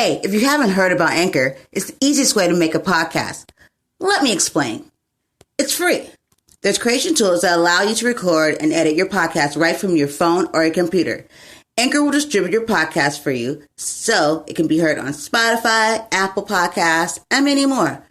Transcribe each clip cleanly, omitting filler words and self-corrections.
Hey, if you haven't heard about Anchor, it's the easiest way to make a podcast. Let me explain. It's free. There's creation tools that allow you to record and edit your podcast right from your phone or your computer. Anchor will distribute your podcast for you so it can be heard on Spotify, Apple Podcasts, and many more.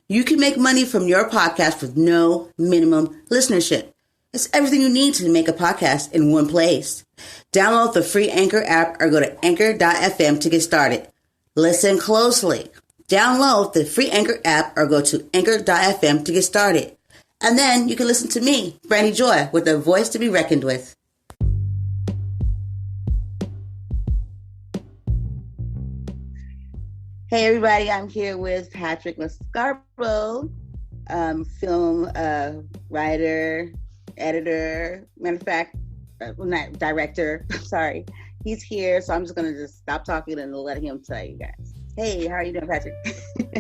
You can make money from your podcast with no minimum listenership. It's everything you need to make a podcast in one place. Download the free Anchor app or go to anchor.fm to get started. Listen closely. Download the free Anchor app or go to anchor.fm to get started. And then you can listen to me, Brandy Joy, with a voice to be reckoned with. Hey everybody, I'm here with Patrick Lescarbeau, film writer, editor, matter of fact, not director, sorry. He's here, so I'm just going to just stop talking and let him tell you guys. Hey, how are you doing, Patrick?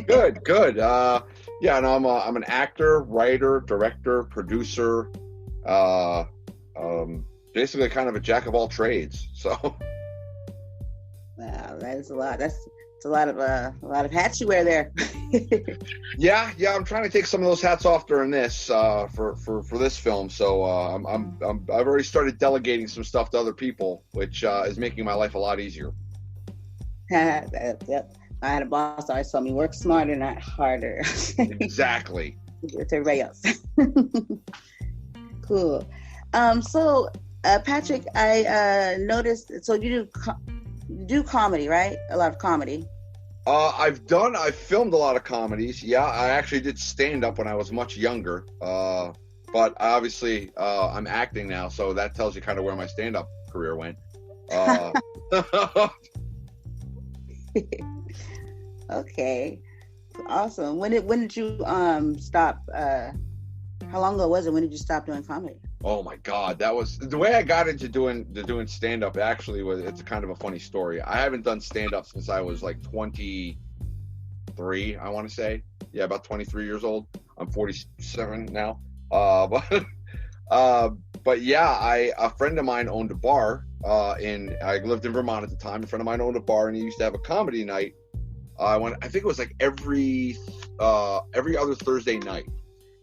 Good. Yeah, no, I'm an actor, writer, director, producer, basically kind of a jack of all trades. So. Wow, that is a lot. It's a lot of hats you wear there. Yeah. I'm trying to take some of those hats off during this for this film. So I've already started delegating some stuff to other people, which is making my life a lot easier. Yep. I had a boss always told me, work smarter, not harder. Exactly. To everybody else. Cool. So Patrick, I noticed. So you do comedy, right? A lot of comedy. I've filmed a lot of comedies. Yeah, I actually did stand up when I was much younger. But obviously, I'm acting now, so that tells you kind of where my stand-up career went. Okay, awesome. When did you stop? How long ago was it? When did you stop doing comedy? Oh my God, that was the way I got into doing stand-up. Actually, it's kind of a funny story. I haven't done stand-up since I was like 23. I want to say, yeah, about 23 years old. I'm 47 now. But yeah, a friend of mine owned a bar. I lived in Vermont at the time. A friend of mine owned a bar, and he used to have a comedy night. I think it was like every other Thursday night.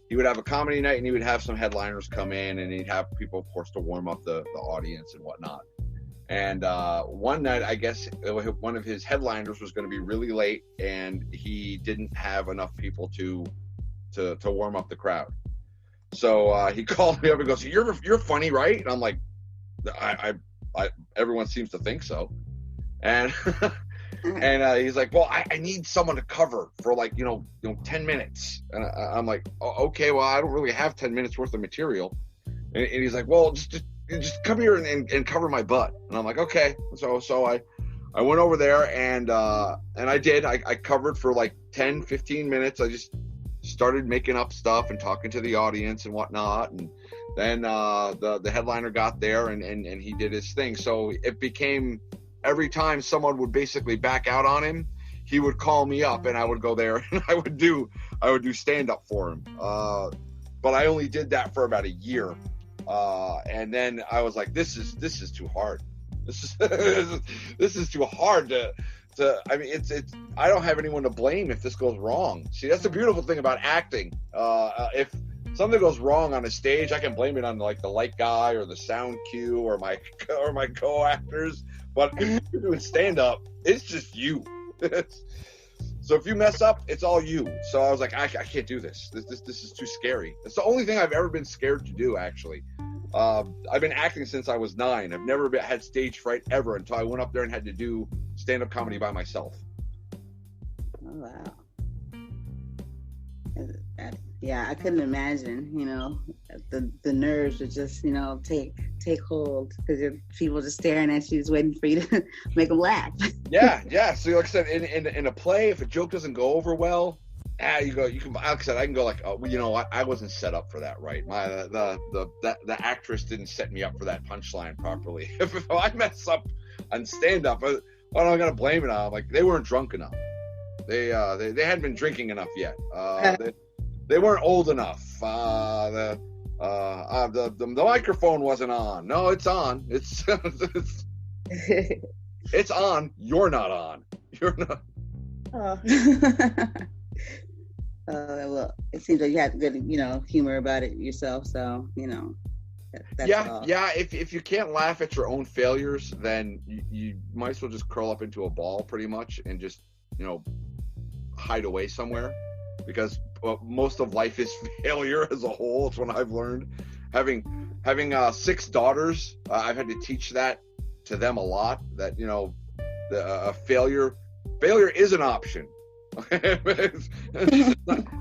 He would have a comedy night, and he would have some headliners come in, and he'd have people, of course, to warm up the audience and whatnot. And one night, I guess one of his headliners was going to be really late, and he didn't have enough people to warm up the crowd. So he called me up and goes, "You're funny, right?" And I'm like, I everyone seems to think so. And and he's like, "Well, I need someone to cover for 10 minutes." And I'm like, "Okay, well, I don't really have 10 minutes worth of material." And he's like, "Well, just come here and cover my butt." And I'm like, "Okay." So I went over there and I did. I covered for like 10, 15 minutes. I just started making up stuff and talking to the audience and whatnot. And then the headliner got there and he did his thing. So it became, every time someone would basically back out on him, he would call me up and I would go there and I would do stand up for him. But I only did that for about a year. And then I was like, this is too hard. This is too hard to I mean, it's I don't have anyone to blame if this goes wrong. See, that's the beautiful thing about acting. If something goes wrong on a stage, I can blame it on like the light guy or the sound cue or my co-actors. But if you're doing stand-up, it's just you. So if you mess up, it's all you. So I was like, I can't do this. This is too scary. It's the only thing I've ever been scared to do, actually. I've been acting since I was 9. I've never had stage fright ever until I went up there and had to do stand-up comedy by myself. Oh, wow. Yeah, I couldn't imagine, the nerves would just, take hold because people just staring at you, just waiting for you to make them laugh. Yeah. So like I said, in a play, if a joke doesn't go over well, you can, like I said, I can go like, oh, well, you know what? I wasn't set up for that, right? The actress didn't set me up for that punchline properly. If I mess up on stand-up, what am I going to blame it on? Like, they weren't drunk enough. They hadn't been drinking enough yet. They weren't old enough. The microphone wasn't on. No, it's on. It's it's on. You're not on. You're not. Oh. Well, it seems like you have good, humor about it yourself. So, that's all. Yeah. If you can't laugh at your own failures, then you might as well just curl up into a ball, pretty much, and just, hide away somewhere, because most of life is failure as a whole. It's what I've learned. Having 6 daughters, I've had to teach that to them a lot. That failure is an option. It's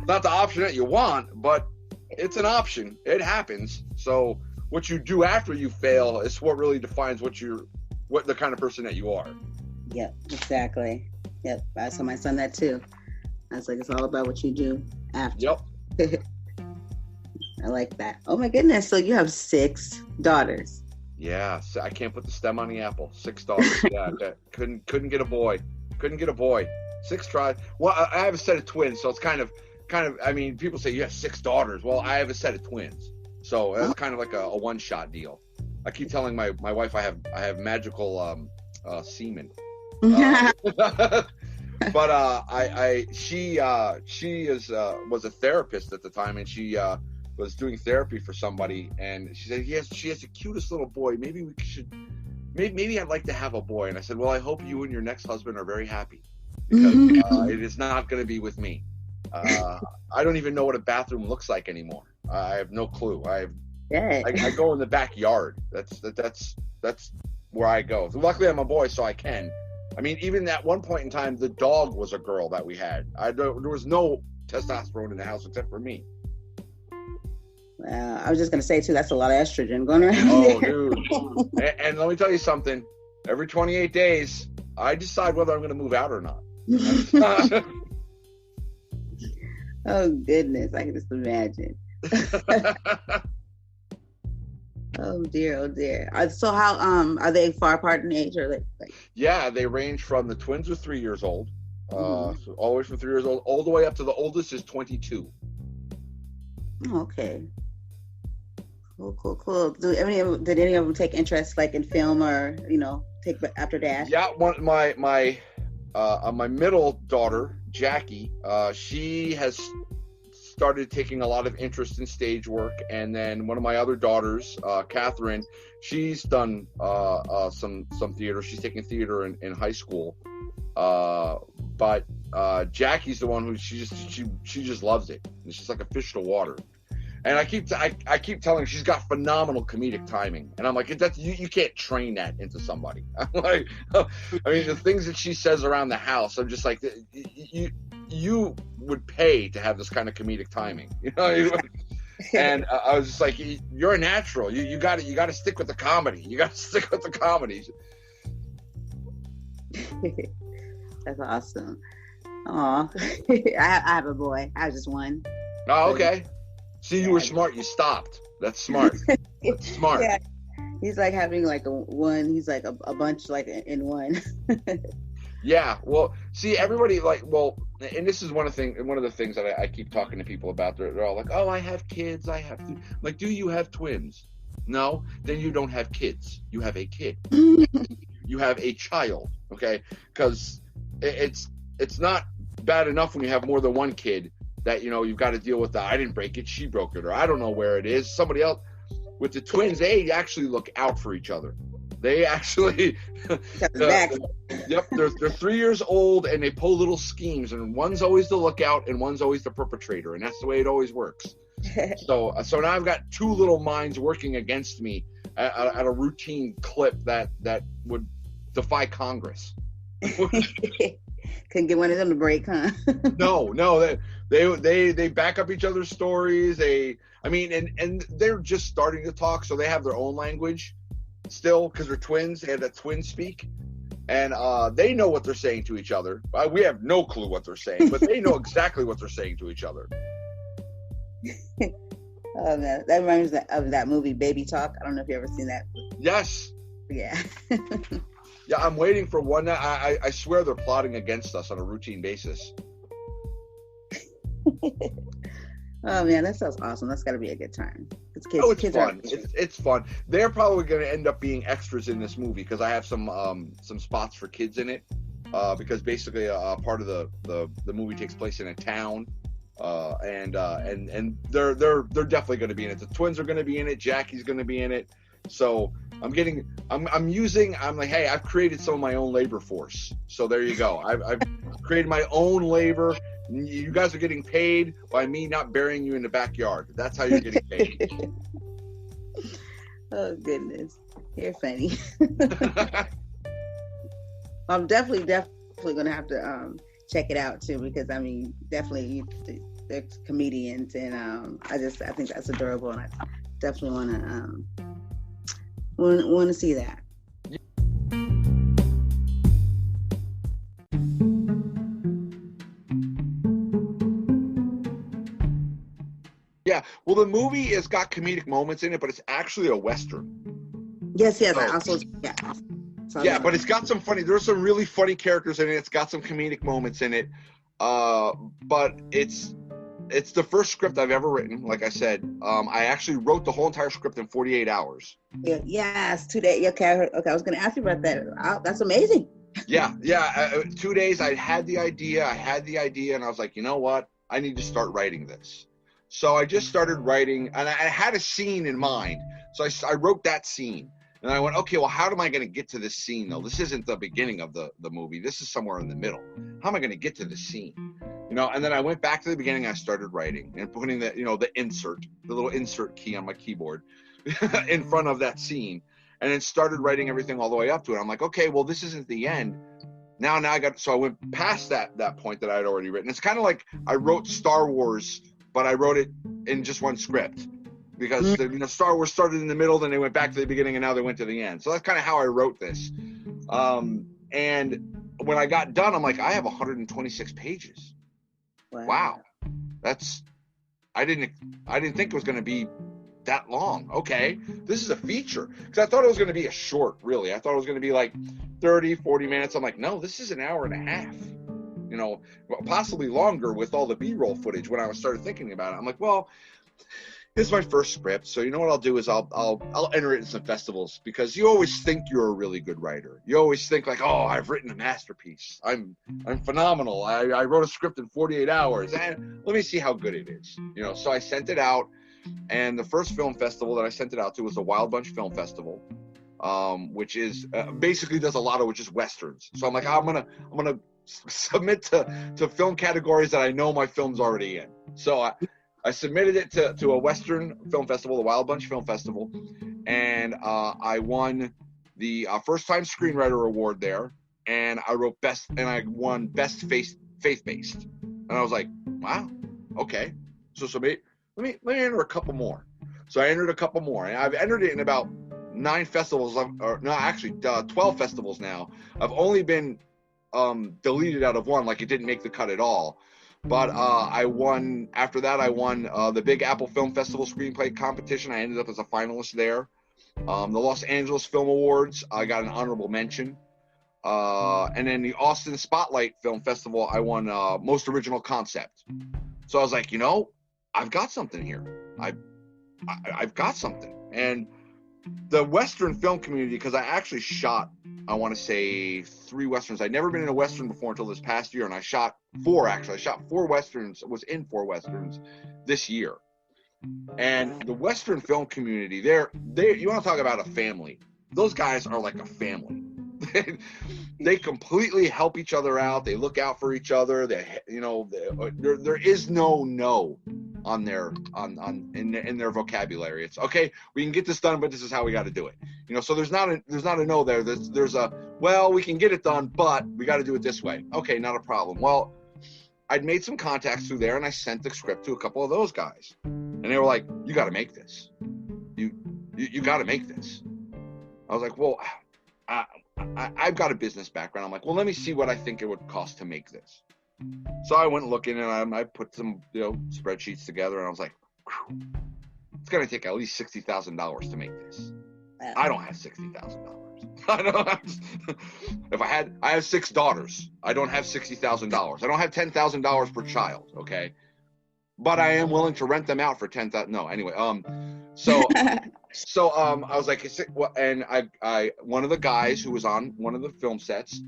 not the option that you want, but it's an option. It happens. So what you do after you fail is what really defines what the kind of person that you are. Yep, exactly. Yep, I told my son that too. I was like, it's all about what you do after. Yep. I like that. Oh my goodness! So you have 6 daughters. Yeah, so I can't put the stem on the apple. 6 daughters. Yeah, couldn't get a boy. 6 tries. Well, I have a set of twins, so it's kind of. I mean, people say you have 6 daughters. Well, I have a set of twins, so that's kind of like a one-shot deal. I keep telling my wife I have magical semen. But she was a therapist at the time, and she was doing therapy for somebody, and she said she has the cutest little boy. Maybe I'd like to have a boy. And I said, well, I hope you and your next husband are very happy, because it is not going to be with me. I don't even know what a bathroom looks like anymore. I have no clue. I go in the backyard. That's where I go. So luckily I'm a boy, so I can. I mean, even at one point in time, the dog was a girl that we had. There was no testosterone in the house except for me. I was just going to say, too, that's a lot of estrogen going around. Oh, dude. And let me tell you something. Every 28 days, I decide whether I'm going to move out or not. Oh, goodness. I can just imagine. Oh dear. So how are they far apart in age, or like? Yeah, they range from the twins are 3 years old, so all the way from 3 years old all the way up to the oldest is 22. Oh, okay. Cool. Did any of them take interest, like in film, or take after Dad? Yeah, my middle daughter Jackie, she has started taking a lot of interest in stage work, and then one of my other daughters, Catherine, she's done some theater. She's taking theater in high school, but Jackie's the one who she just loves it. It's just like a fish to water. And I keep telling her she's got phenomenal comedic timing, and I'm like, you can't train that into somebody. I'm like, I mean, the things that she says around the house, I'm just like, you would pay to have this kind of comedic timing, And I was just like, you're a natural. You got to stick with the comedy. You got to stick with the comedy. That's awesome. Aw, I have a boy. I have just one. Oh, okay. See, you were smart. You stopped. That's smart. That's smart. Yeah. He's like having like he's like a bunch like in one. Yeah. Well, see, everybody and this is one of the things that I keep talking to people about. They're all like, oh, I have kids. I have to. Like, do you have twins? No, then you don't have kids. You have a kid. You have a child. Okay. Because it's not bad enough when you have more than one kid that, you've got to deal with that. I didn't break it. She broke it. Or I don't know where it is. Somebody else. With the twins, they actually look out for each other. They actually, yep, they're 3 years old, and they pull little schemes, and one's always the lookout and one's always the perpetrator, and that's the way it always works. So now I've got 2 little minds working against me at a routine clip that would defy Congress. Couldn't get one of them to break, huh? No, they back up each other's stories. And they're just starting to talk, so they have their own language still, because they're twins. They have that twin speak, and they know what they're saying to each other. We have no clue what they're saying, but they know exactly what they're saying to each other. Oh man, that reminds me of that movie Baby Talk. I don't know if you ever seen that. Yes. Yeah. Yeah, I'm waiting for one. I swear they're plotting against us on a routine basis. Oh man, that sounds awesome. That's got to be a good time. It's fun. It's fun. They're probably going to end up being extras in this movie, because I have some spots for kids in it. because basically part of the movie takes place in a town, and they're definitely going to be in it. The twins are going to be in it. Jackie's going to be in it. So I'm like, hey, I've created some of my own labor force. So there you go. I've created my own labor. You guys are getting paid by me not burying you in the backyard. That's how you're getting paid. Oh goodness, you're funny. I'm definitely gonna have to check it out too, because I mean, definitely they're comedians, and I think that's adorable, and I definitely want to see that. Yeah, well, the movie has got comedic moments in it, but it's actually a Western. Yes, I also, yeah. Yeah, but it's got some funny, there's some really funny characters in it. It's got some comedic moments in it. But it's the first script I've ever written. Like I said, I actually wrote the whole entire script in 48 hours. Yeah, yes, 2 days. Okay, I was going to ask you about that. That's amazing. Yeah. 2 days, I had the idea, and I was like, you know what? I need to start writing this. So I just started writing, and I had a scene in mind. So I wrote that scene. And I went, okay, well, how am I going to get to this scene, though? This isn't the beginning of the movie. This is somewhere in the middle. How am I going to get to this scene? And then I went back to the beginning. I started writing and putting the little insert key on my keyboard in front of that scene, and then started writing everything all the way up to it. I'm like, okay, well, this isn't the end. Now so I went past that point that I had already written. It's kind of like I wrote Star Wars, but I wrote it in just one script. Because Star Wars started in the middle, then they went back to the beginning, and now they went to the end. So that's kind of how I wrote this. And when I got done, I'm like, I have 126 pages. Wow. I didn't think it was going to be that long. Okay, this is a feature, because I thought it was going to be a short. Really, I thought it was going to be like 30, 40 minutes. I'm like, no, this is an hour and a half. Possibly longer with all the B-roll footage. When I started thinking about it, I'm like, well, this is my first script, so you know what I'll do is I'll enter it in some festivals, because you always think you're a really good writer. You always think like, oh, I've written a masterpiece. I'm phenomenal. I wrote a script in 48 hours, and let me see how good it is. So I sent it out, and the first film festival that I sent it out to was the Wild Bunch Film Festival, which is basically does a lot of just westerns. So I'm like, I'm gonna submit to film categories that I know my film's already in. So I submitted it to a Western film festival, the Wild Bunch Film Festival, and I won the first-time screenwriter award there, and I won best faith-based. And I was like, wow, okay. So let me enter a couple more. So I entered a couple more, and I've entered it in about 9 festivals, 12 festivals now. I've only been deleted out of one, like it didn't make the cut at all. But I won the Big Apple Film Festival screenplay competition. I ended up as a finalist there. The Los Angeles Film Awards, I got an honorable mention. And then the Austin Spotlight Film Festival, I won most original concept. So I was like, I've got something here. I've got something. And the Western film community, because I actually shot, I want to say 3 Westerns. I'd never been in a Western before until this past year, and I shot 4, actually. I shot 4 Westerns, was in 4 Westerns this year. And the Western film community, you want to talk about a family. Those guys are like a family. They completely help each other out. They look out for each other. There is no on in their vocabulary. It's okay, we can get this done, but this is how we got to do it. So there's not a no there. There's a, well, we can get it done, but we got to do it this way. Okay, not a problem. Well, I'd made some contacts through there, and I sent the script to a couple of those guys, and they were like, you got to make this. You got to make this. I was like, well, I've got a business background. I'm like, well, let me see what I think it would cost to make this. So I went looking, and I put some spreadsheets together, and I was like, whew, it's going to take at least $60,000 to make this. I don't have $60,000. I have 6 daughters. I don't have $60,000. I don't have $10,000 per child. Okay. But I am willing to rent them out for $10,000. No, anyway. So I was like, and I one of the guys who was on one of the film sets,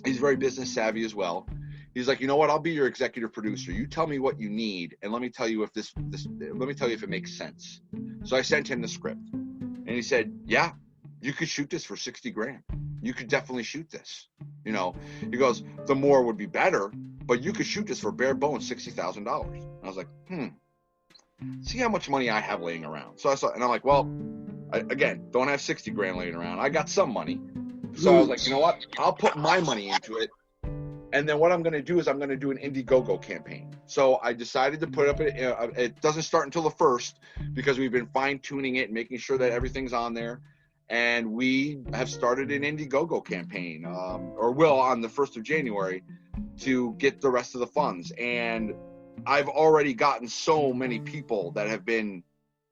He's very business savvy as well. He's like, you know what? I'll be your executive producer. You tell me what you need, and let me tell you if let me tell you if it makes sense. So I sent him the script, and he said, yeah, you could shoot this for $60,000. You could definitely shoot this. You know, he goes, the more would be better, but you could shoot this for bare bones $60,000. I was like, see how much money I have laying around. So I saw, and I'm like, well, again, don't have $60,000 laying around. I got some money. So I was like, you know what? I'll put my money into it. And then what I'm going to do is I'm going to do an Indiegogo campaign. So I decided to put up it doesn't start until the 1st because we've been fine tuning it and making sure that everything's on there. And we have started an Indiegogo campaign, or will on the 1st of January, to get the rest of the funds. And I've already gotten so many people that have been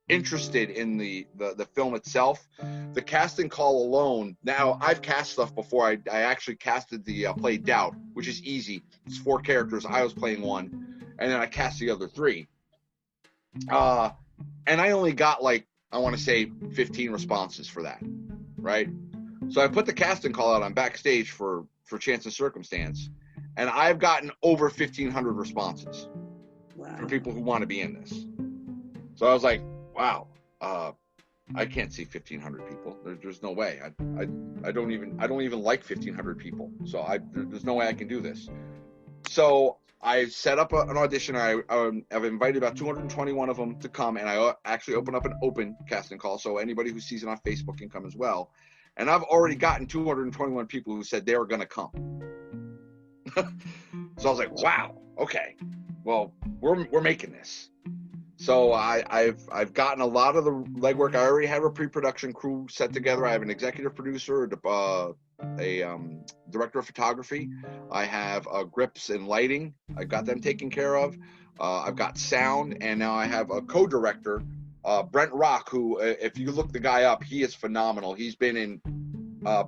interested in the film itself. The casting call alone, now I've cast stuff before. I actually casted the play Doubt, which is easy. It's 4 characters. I was playing 1, and then I cast the other 3. And I only got I want to say 15 responses for that, right? So I put the casting call out on Backstage for Chance and Circumstance, and I've gotten over 1,500 responses. Wow. For people who want to be in this. So I was like, wow, I can't see 1,500 people. There's no way. I don't even like 1,500 people. So there's no way I can do this. So I set up an audition. I've invited about 221 of them to come, and I actually open up an open casting call, so anybody who sees it on Facebook can come as well. And I've already gotten 221 people who said they were going to come. So I was like, wow, okay, well, we're making this. So I've gotten a lot of the legwork. I already have a pre-production crew set together. I have an executive producer, a director of photography. I have grips and lighting. I've got them taken care of. I've got sound, and now I have a co-director, Brent Rock, who, if you look the guy up, he is phenomenal. He's been in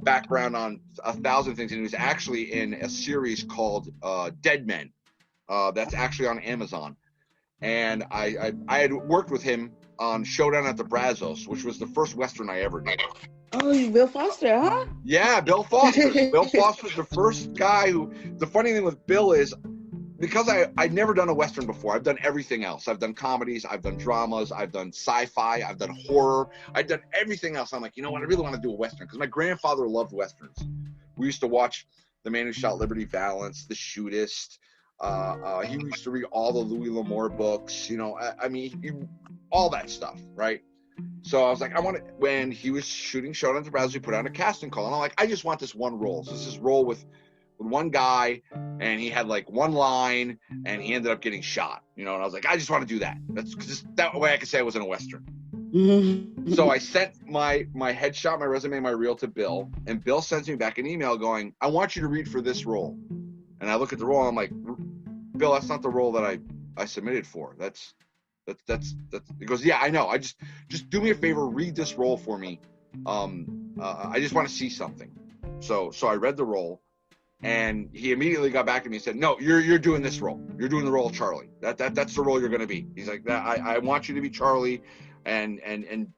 background on 1,000 things, and he was actually in a series called Dead Men. That's actually on Amazon. And I had worked with him on Showdown at the Brazos, which was the first Western I ever did. Oh, Bill Foster, huh? Yeah, Bill Foster. Bill Foster's the first guy who, the funny thing with Bill is, because I'd never done a Western before, I've done everything else. I've done comedies, I've done dramas, I've done sci-fi, I've done horror, I've done everything else. I'm like, you know what, I really want to do a Western, because my grandfather loved Westerns. We used to watch The Man Who Shot Liberty Valance, The Shootist. He used to read all the Louis L'Amour books, you know, all that stuff, right? So I was like, when he was shooting Showdown at the Brazos, he put out a casting call, and I'm like, I just want this one role. So this role with one guy, and he had one line, and he ended up getting shot, you know, and I was like, I just want to do that. That's because that way I could say I was in a Western. So I sent my headshot, my resume, my reel to Bill, and Bill sends me back an email going, I want you to read for this role. And I look at the role, and I'm like, Bill, that's not the role that I submitted for. That's he goes, yeah, I know. I just do me a favor, read this role for me. I just want to see something. So I read the role, and he immediately got back to me and said, no, you're doing this role. You're doing the role of Charlie. That's the role you're going to be. He's like, I want you to be Charlie, and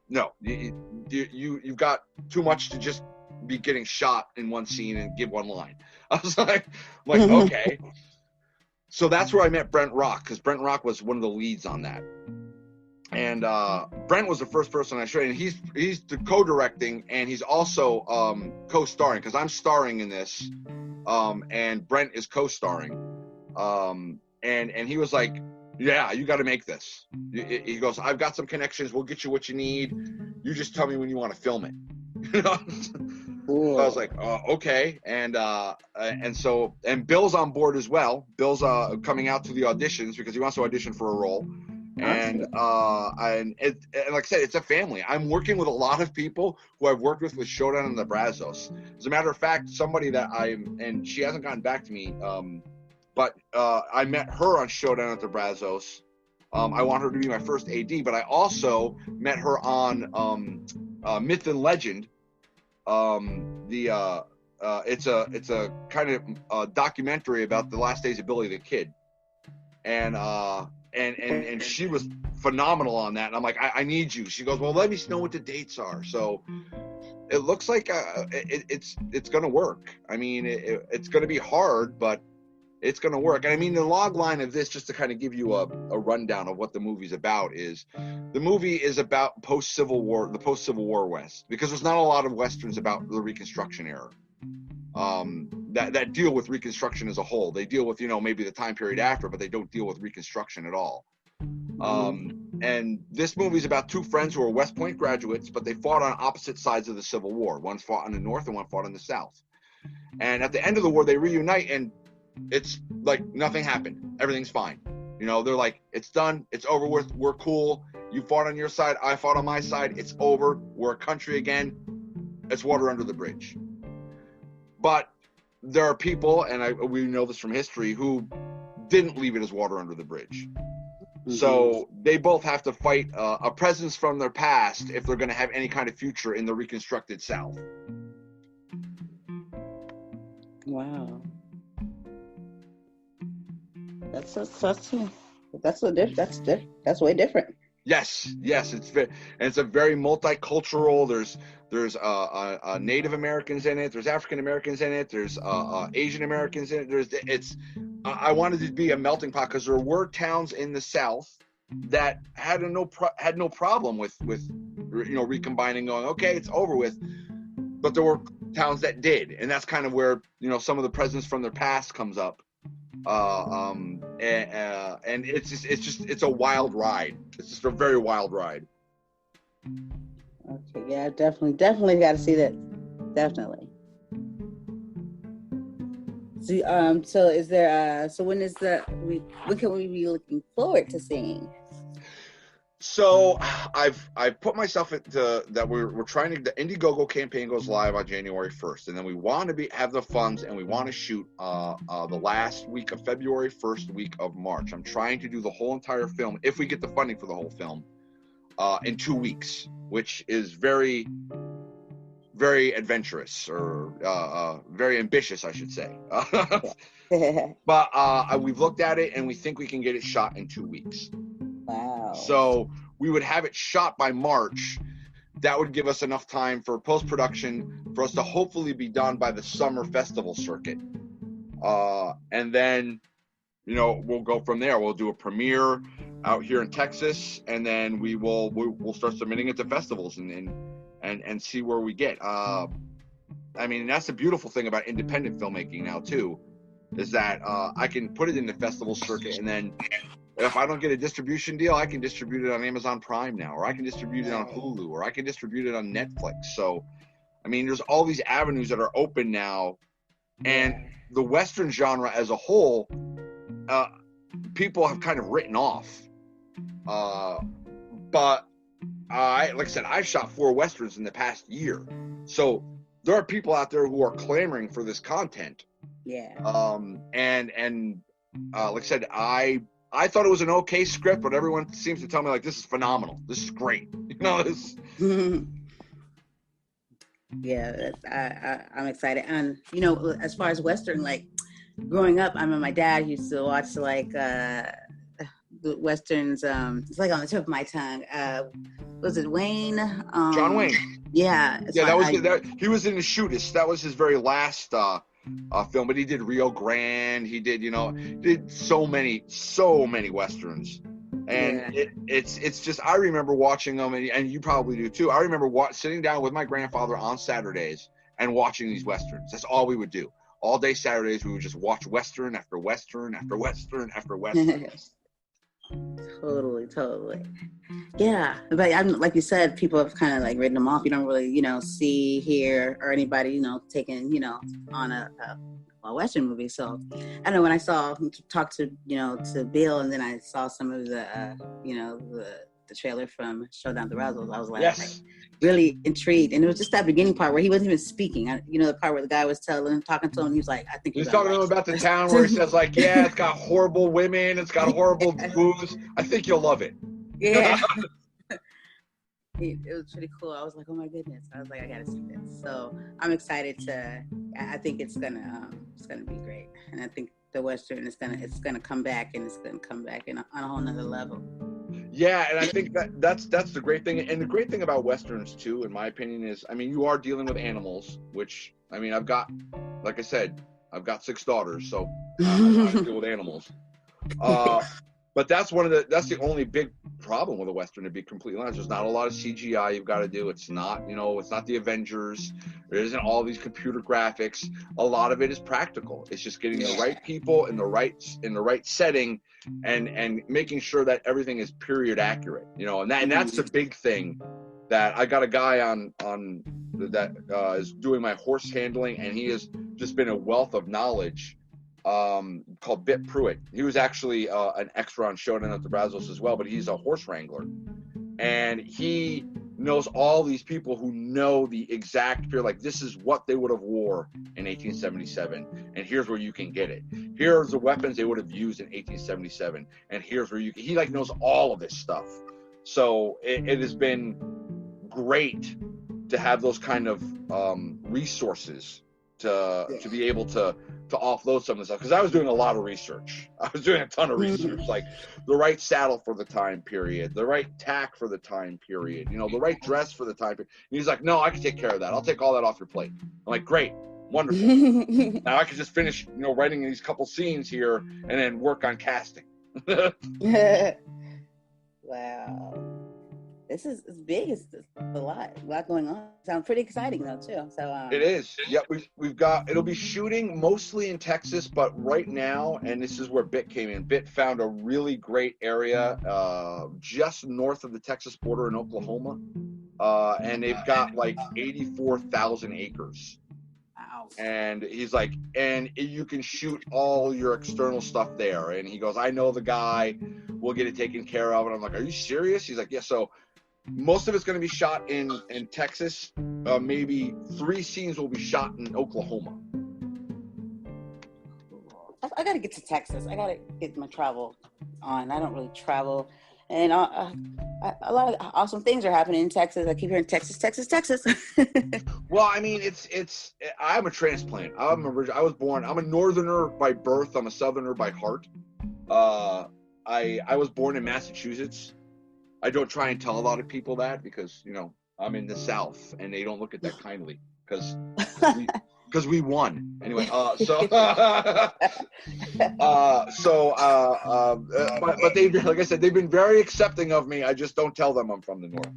no, you've got too much to just be getting shot in one scene and give one line. I was like, okay. So that's where I met Brent Rock, because Brent Rock was one of the leads on that. And Brent was the first person I showed, and he's the co-directing, and he's also co-starring, because I'm starring in this, and Brent is co-starring. And he was like, yeah, you got to make this. He goes, I've got some connections. We'll get you what you need. You just tell me when you want to film it. You know? So I was like, okay. And Bill's on board as well. Bill's coming out to the auditions because he wants to audition for a role. And like I said, it's a family. I'm working with a lot of people who I've worked with Showdown and the Brazos. As a matter of fact, somebody that and she hasn't gotten back to me, but I met her on Showdown at the Brazos. I want her to be my first AD, but I also met her on Myth and Legend. It's a kind of documentary about the last days of Billy the Kid, and and she was phenomenal on that. And I'm like, I need you. She goes, well, let me know what the dates are. So it looks like it's going to work. I mean, it's going to be hard, but it's going to work. And I mean, the log line of this, just to kind of give you a rundown of what the movie's about, is the movie is about the post-Civil War West, because there's not a lot of Westerns about the Reconstruction era that deal with Reconstruction as a whole. They deal with, maybe the time period after, but they don't deal with Reconstruction at all. And this movie is about two friends who are West Point graduates, but they fought on opposite sides of the Civil War. One fought in the North and one fought in the South. And at the end of the war, they reunite, and it's like nothing happened. Everything's fine. They're like, it's done. It's over with. We're cool. You fought on your side. I fought on my side. It's over. We're a country again. It's water under the bridge. But there are people, and we know this from history, who didn't leave it as water under the bridge. Mm-hmm. So they both have to fight a presence from their past if they're going to have any kind of future in the reconstructed South. Wow. That's way different. Yes, it's a very multicultural. There's Native Americans in it. There's African Americans in it. There's Asian Americans in it. I wanted it to be a melting pot, because there were towns in the South that had no problem with recombining, going, okay, it's over with. But there were towns that did, and that's kind of where some of the presence from their past comes up. And it's a wild ride. It's just a very wild ride. Okay, yeah, definitely got to see that. Definitely. So is there? So when can we be looking forward to seeing? So I've put myself into that. We're trying to. The Indiegogo campaign goes live on January 1st, and then we want to have the funds, and we want to shoot the last week of February, first week of March. I'm trying to do the whole entire film, if we get the funding for the whole film, in 2 weeks, which is very, very adventurous, or very ambitious, I should say. But we've looked at it, and we think we can get it shot in 2 weeks. Wow. So we would have it shot by March. That would give us enough time for post-production for us to hopefully be done by the summer festival circuit. And then, we'll go from there. We'll do a premiere out here in Texas, and then we'll start submitting it to festivals and see where we get. I mean, that's the beautiful thing about independent filmmaking now too, is that I can put it in the festival circuit, and then if I don't get a distribution deal, I can distribute it on Amazon Prime now, or I can distribute it on Hulu, or I can distribute it on Netflix. So, I mean, there's all these avenues that are open now, and the Western genre as a whole, people have kind of written off. But like I said, I've shot 4 Westerns in the past year. So there are people out there who are clamoring for this content. Yeah. And like I said, I thought it was an okay script, but everyone seems to tell me, like, this is phenomenal. This is great. Yeah, I'm excited. And, as far as Western, like, growing up, I remember my dad used to watch, like, the Westerns. It's like on the tip of my tongue. Was it Wayne? John Wayne. Yeah. Yeah, he was in The Shootist. That was his very last film, but he did Rio Grande. He did, did so many Westerns. And it's just, I remember watching them, and you probably do too. I remember sitting down with my grandfather on Saturdays and watching these Westerns. That's all we would do. All day Saturdays, we would just watch Western after Western after Western after Western. Totally. Yeah, but I'm, like you said, people have kind of like written them off. You don't really, see, hear, or anybody, taking, on a Western movie. So I don't know, when I talked to Bill, and then I saw some of the trailer from Showdown the Razzles, I was like, really intrigued. And it was just that beginning part where he wasn't even speaking. The part where the guy was talking to him, he was like, I think he's talking to him about the town where he says, like, yeah, it's got horrible women, it's got horrible booze. I think you'll love it. Yeah. It was pretty cool. I was like, oh my goodness. I was like, I gotta see this. So I'm excited I think it's gonna be great. And I think the Western is gonna come back, and it's gonna come back on a whole nother level. Yeah, and I think that's the great thing. And the great thing about Westerns, too, in my opinion, is, I mean, you are dealing with animals, which, I mean, like I said, I've got 6 daughters, so I know how to deal with animals. But that's the only big problem with a Western, to be completely honest. There's not a lot of CGI you've got to do. It's not, it's not the Avengers. There isn't all these computer graphics. A lot of it is practical. It's just getting the right people in the right setting, and making sure that everything is period accurate. And that's the big thing. That I got a guy on that is doing my horse handling, and he has just been a wealth of knowledge. Called Bit Pruitt. He was actually an extra on Showdown at the Brazos as well, but he's a horse wrangler, and he knows all these people who know the exact period. Like, this is what they would have wore in 1877, and here's where you can get it. Here's the weapons they would have used in 1877, and here's where he knows all of this stuff. So it has been great to have those kind of resources to be able to offload some of this stuff, because I was doing a lot of research. I was doing a ton of research, like the right saddle for the time period, the right tack for the time period, the right dress for the time period. And he's like, no, I can take care of that. I'll take all that off your plate. I'm like, great, wonderful. Now I can just finish, writing these couple scenes here and then work on casting. Wow. This is big. It's a lot going on. Sounds pretty exciting though too. So it is. Yeah, it'll be shooting mostly in Texas, but right now, and this is where Bit came in. Bit found a really great area just north of the Texas border in Oklahoma, and they've got like 84,000 acres. Wow. And he's like, and you can shoot all your external stuff there. And he goes, I know the guy. We'll get it taken care of. And I'm like, are you serious? He's like, yeah. So most of it's going to be shot in Texas. Maybe 3 scenes will be shot in Oklahoma. I got to get to Texas. I got to get my travel on. I don't really travel. And a lot of awesome things are happening in Texas. I keep hearing Texas, Texas, Texas. Well, I mean, I'm a transplant. I was a northerner by birth. I'm a southerner by heart. I was born in Massachusetts. I don't try and tell a lot of people that, because, I'm in the South, and they don't look at that kindly, because we won. Anyway, but they, like I said, they've been very accepting of me. I just don't tell them I'm from the North.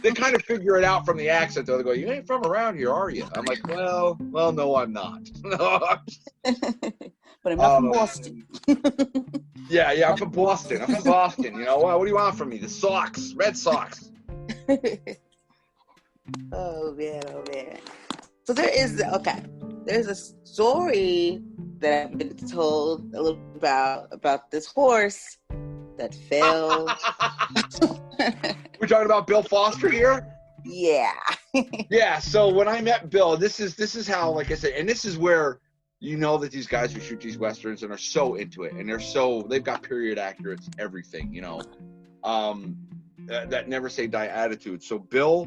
They kind of figure it out from the accent. They go, you ain't from around here, are you? I'm like, well, no, I'm not. But I'm not from Boston. Yeah, I'm from Boston. What do you want from me? The Sox, Red Sox. Oh man. So there's a story that I've been told a little about this horse that fell. We're talking about Bill Foster here? Yeah. Yeah, so when I met Bill, this is how, like I said, and this is where that these guys who shoot these Westerns and are so into it, and they've got period accurate everything, that never say die attitude. So Bill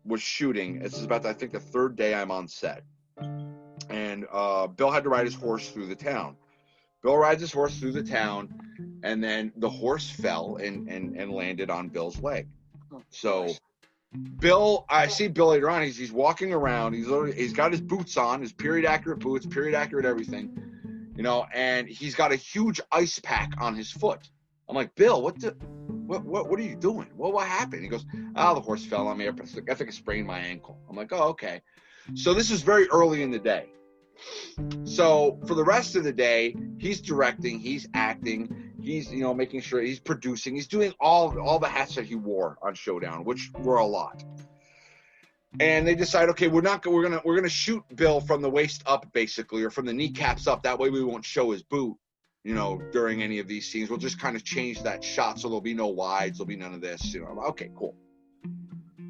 was shooting. This is about, I think, the 3rd day I'm on set. And Bill had to ride his horse through the town. Bill rides his horse through the town, and then the horse fell and landed on Bill's leg. So I see Bill later on. He's walking around. He's got his boots on, his period accurate boots, period accurate everything, and he's got a huge ice pack on his foot. I'm like, Bill, what are you doing? What happened? He goes, the horse fell on me. I think I sprained my ankle. I'm like, oh, okay. So this is very early in the day. So for the rest of the day, he's directing, he's acting, he's making sure he's producing, he's doing all the hats that he wore on Showdown, which were a lot. And they decide, okay, we're gonna shoot Bill from the waist up, basically, or from the kneecaps up. That way we won't show his boot, during any of these scenes. We'll just kind of change that shot, so there'll be no wides, there'll be none of this. Okay, cool.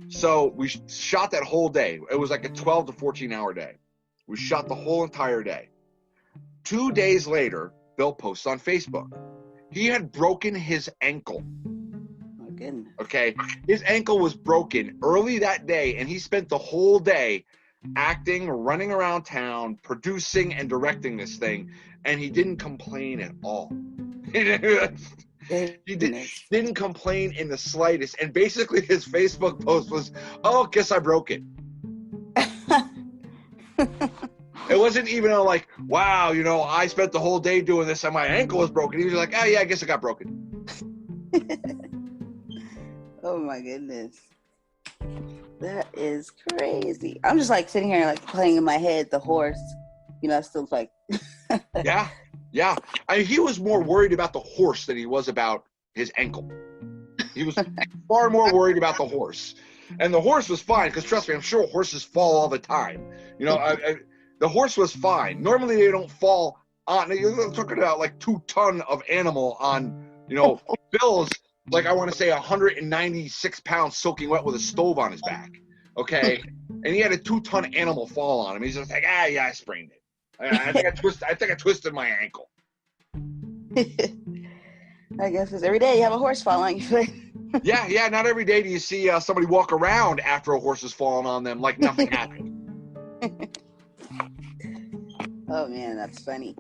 So we shot that whole day. It was like a 12 to 14 hour day. We shot the whole entire day. 2 days later, Bill posts on Facebook. He had broken his ankle. My goodness. Okay? His ankle was broken early that day, and he spent the whole day acting, running around town, producing and directing this thing, and he didn't complain at all. He didn't complain in the slightest. And basically his Facebook post was, "Oh, guess I broke it." It wasn't even like, "Wow, I spent the whole day doing this and my ankle was broken." He was like, "Oh yeah, I guess it got broken." Oh my goodness. That is crazy. I'm just like sitting here like playing in my head the horse. Still like Yeah. He was more worried about the horse than he was about his ankle. He was far more worried about the horse. And the horse was fine, because trust me, I'm sure horses fall all the time. The horse was fine. Normally they don't fall on. You're talking about like 2 tons of animal on, Bill's, like I want to say 196 pounds soaking wet with a stove on his back. Okay. And he had a 2-ton animal fall on him. He's just like, yeah, I sprained it. I think I twisted my ankle. I guess it's every day you have a horse fall on you. Yeah. Not every day do you see somebody walk around after a horse has fallen on them like nothing happened. Oh man, that's funny.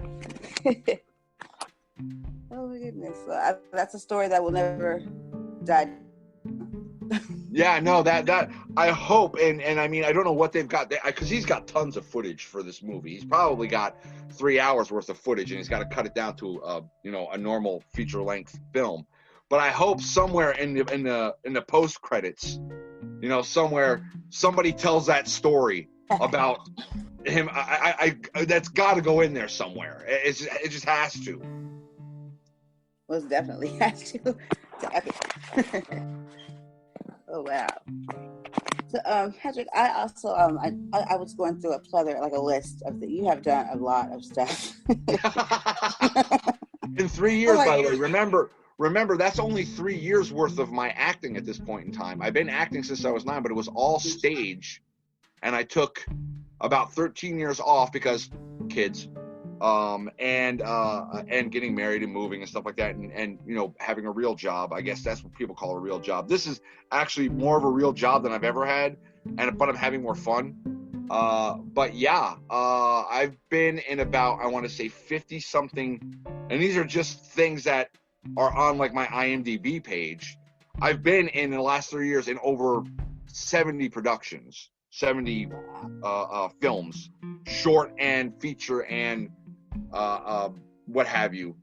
Oh my goodness, that's a story that will never die. Yeah, no, that I hope, and I mean, I don't know what they've got there, because he's got tons of footage for this movie. He's probably got 3 hours worth of footage, and he's got to cut it down to a normal feature length film. But I hope somewhere in the post credits, somewhere somebody tells that story about him. I that's got to go in there somewhere. It just has to. Most definitely has to. Oh wow. So Patrick, I also I was going through a list of you have done a lot of stuff. In 3 years, by the way. Remember, that's only 3 years worth of my acting at this point in time. I've been acting since I was 9, but it was all stage, and I took about 13 years off because kids, and getting married and moving and stuff like that, and having a real job. I guess that's what people call a real job. This is actually more of a real job than I've ever had, but I'm having more fun. But yeah, I've been in about, I want to say 50 something, and these are just things that are on like my IMDb page. I've been in the last 3 years in over 70 productions, 70 films, short and feature and what have you,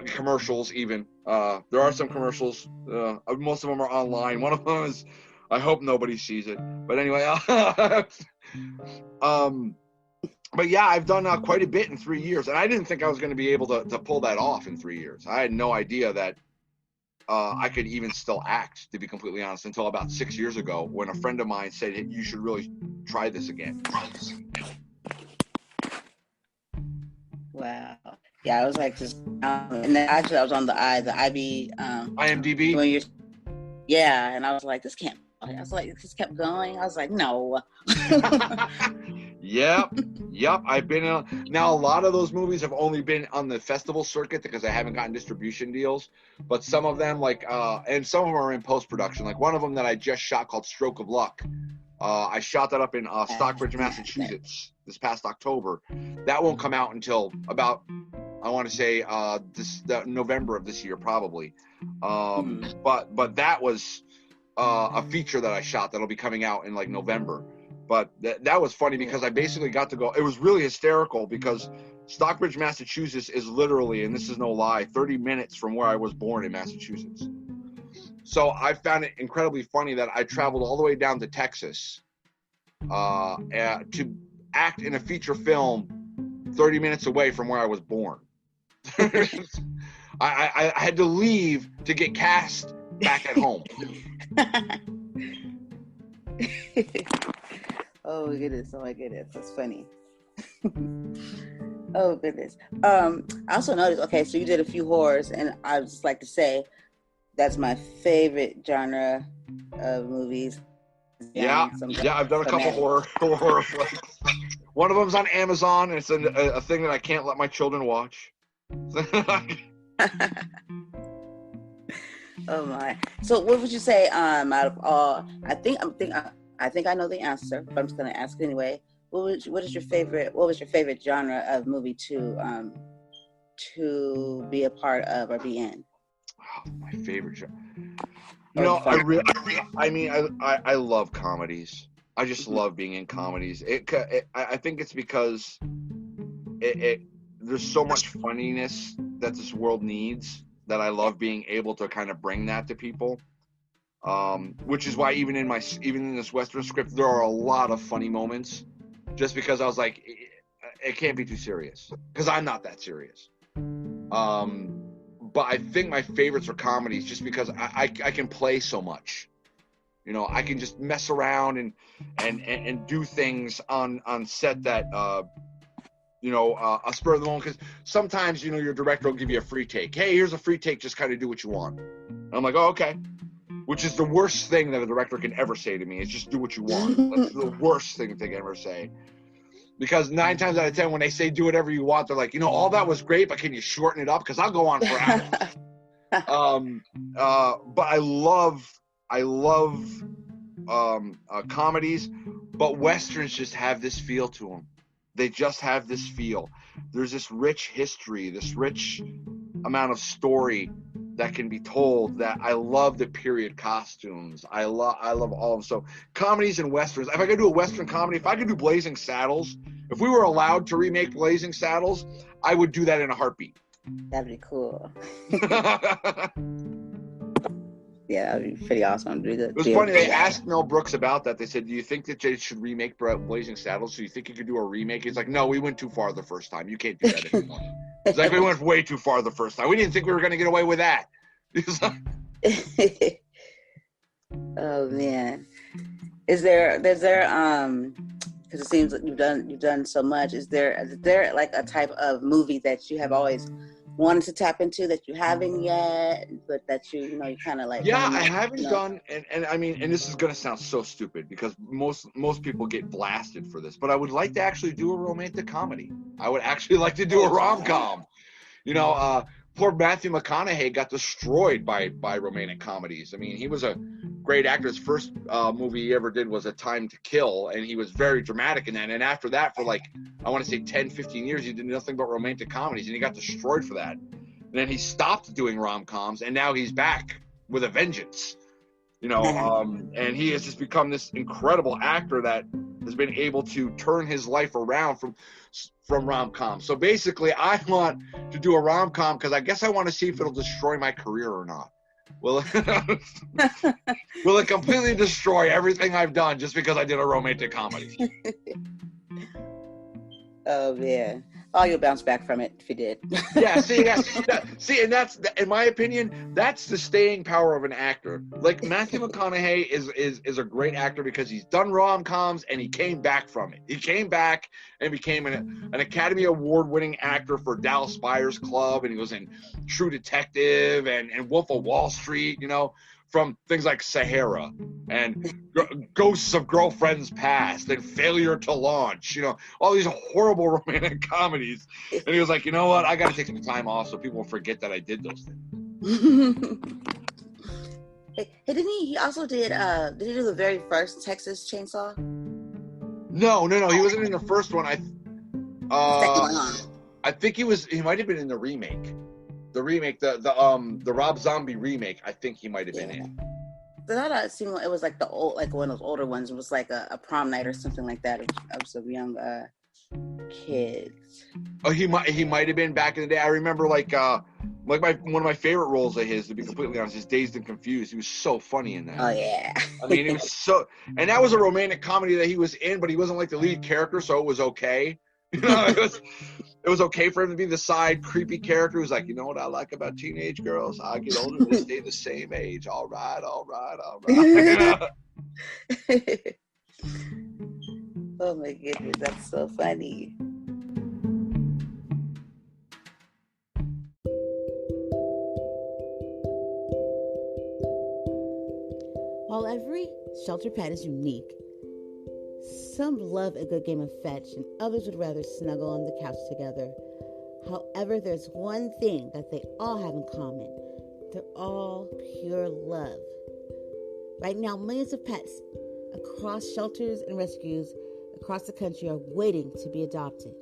commercials even. There are some commercials. Most of them are online. One of them is, I hope nobody sees it. But anyway, but yeah, I've done quite a bit in 3 years, and I didn't think I was going to be able to pull that off in 3 years. I had no idea that I could even still act, to be completely honest, until about 6 years ago, when a friend of mine said, "Hey, you should really try this again." Wow. Yeah, I was like just, and then actually I was on the IB, IMDb. Yeah, and I was like, this can't. I was like, it just kept going. I was like, no. Yep. I've been in. Now, a lot of those movies have only been on the festival circuit because I haven't gotten distribution deals. But some of them, and some of them are in post production. Like one of them that I just shot called Stroke of Luck. I shot that up in Stockbridge, Massachusetts this past October. That won't come out until about, I want to say, November of this year, probably. But that was a feature that I shot that'll be coming out in like November. But that was funny because I basically got to go. It was really hysterical because Stockbridge, Massachusetts is literally, and this is no lie, 30 minutes from where I was born in Massachusetts. So I found it incredibly funny that I traveled all the way down to Texas to act in a feature film 30 minutes away from where I was born. I had to leave to get cast back at home. Oh my goodness, that's funny. Oh goodness. I also noticed, okay, so you did a few horrors, and I would just like to say that's my favorite genre of movies. Yeah, I've done a couple horror flicks. One of them's on Amazon, and it's a thing that I can't let my children watch. Oh my! So, what would you say? Out of all, I think I know the answer, but I'm just gonna ask anyway. what is your favorite? What was your favorite genre of movie to be a part of or be in? Oh, my favorite genre. I love comedies. I just love being in comedies. I think it's because there's so much funniness that this world needs that I love being able to kind of bring that to people. Which is why even in this Western script, there are a lot of funny moments, just because I was like, it can't be too serious, because I'm not that serious. But I think my favorites are comedies, just because I can play so much. I can just mess around and do things on set that a spur of the moment. Because sometimes your director will give you a free take. Hey, here's a free take. Just kind of do what you want. And I'm like, oh, okay. Which is the worst thing that a director can ever say to me, is just do what you want. That's the worst thing they can ever say. Because 9 times out of 10, when they say do whatever you want, they're like, all that was great, but can you shorten it up? Because I'll go on for hours. But I love comedies, but Westerns just have this feel to them. They just have this feel. There's this rich history, this rich amount of story that can be told, that I love the period costumes. I love all of them. So comedies and Westerns. If I could do a Western comedy, if I could do Blazing Saddles, if we were allowed to remake Blazing Saddles, I would do that in a heartbeat. That'd be cool. Yeah, that'd be pretty awesome. It was funny. They asked Mel Brooks about that. They said, do you think that they should remake Blazing Saddles? So you think you could do a remake? He's like, no, we went too far the first time. You can't do that anymore. It's like, we went way too far the first time. We didn't think we were going to get away with that. Oh man, is there because it seems like you've done so much. Is there like a type of movie that you have always wanted to tap into that you haven't yet, but that you kind of like? Yeah, I haven't done, and I mean, and this is going to sound so stupid because most people get blasted for this, but I would like to actually do a romantic comedy. I would actually like to do a rom-com. Poor Matthew McConaughey got destroyed by romantic comedies. I mean, he was a great actor. His first movie he ever did was A Time to Kill, and he was very dramatic in that. And after that, for like, I want to say 10, 15 years, he did nothing but romantic comedies, and he got destroyed for that. And then he stopped doing rom-coms, and now he's back with a vengeance. And he has just become this incredible actor that has been able to turn his life around from rom-com. So basically, I want to do a rom-com because I guess I want to see if it'll destroy my career or not. Will it completely destroy everything I've done just because I did a romantic comedy? Oh man. Oh, you'll bounce back from it if you did. Yeah, and that's, in my opinion, that's the staying power of an actor. Like, Matthew McConaughey is a great actor because he's done rom-coms and he came back from it. He came back and became an Academy Award-winning actor for Dallas Buyers Club, and he was in True Detective and Wolf of Wall Street, from things like Sahara and Ghosts of Girlfriends Past and Failure to Launch, all these horrible romantic comedies. And he was like, you know what? I got to take some time off so people forget that I did those things. Hey, didn't he also did he do the very first Texas Chainsaw? No. He wasn't in the first one. Second one, huh? I think he might have been in the remake. The remake, the Rob Zombie remake, I think he might have been in. That seemed like it was like one of those older ones. It was like a prom night or something like that of some young kids. Oh, he might have been back in the day. I remember one of my favorite roles of his, to be completely honest, is Dazed and Confused. He was so funny in that. Oh yeah. I mean, it was so, and that was a romantic comedy that he was in, but he wasn't like the lead character, so it was okay. It was okay for him to be the side creepy character who's like, you know what I like about teenage girls? I get older, they stay the same age. All right. Oh my goodness, that's so funny. While every shelter pet is unique, some love a good game of fetch, and others would rather snuggle on the couch together. However, there's one thing that they all have in common. They're all pure love. Right now, millions of pets across shelters and rescues across the country are waiting to be adopted.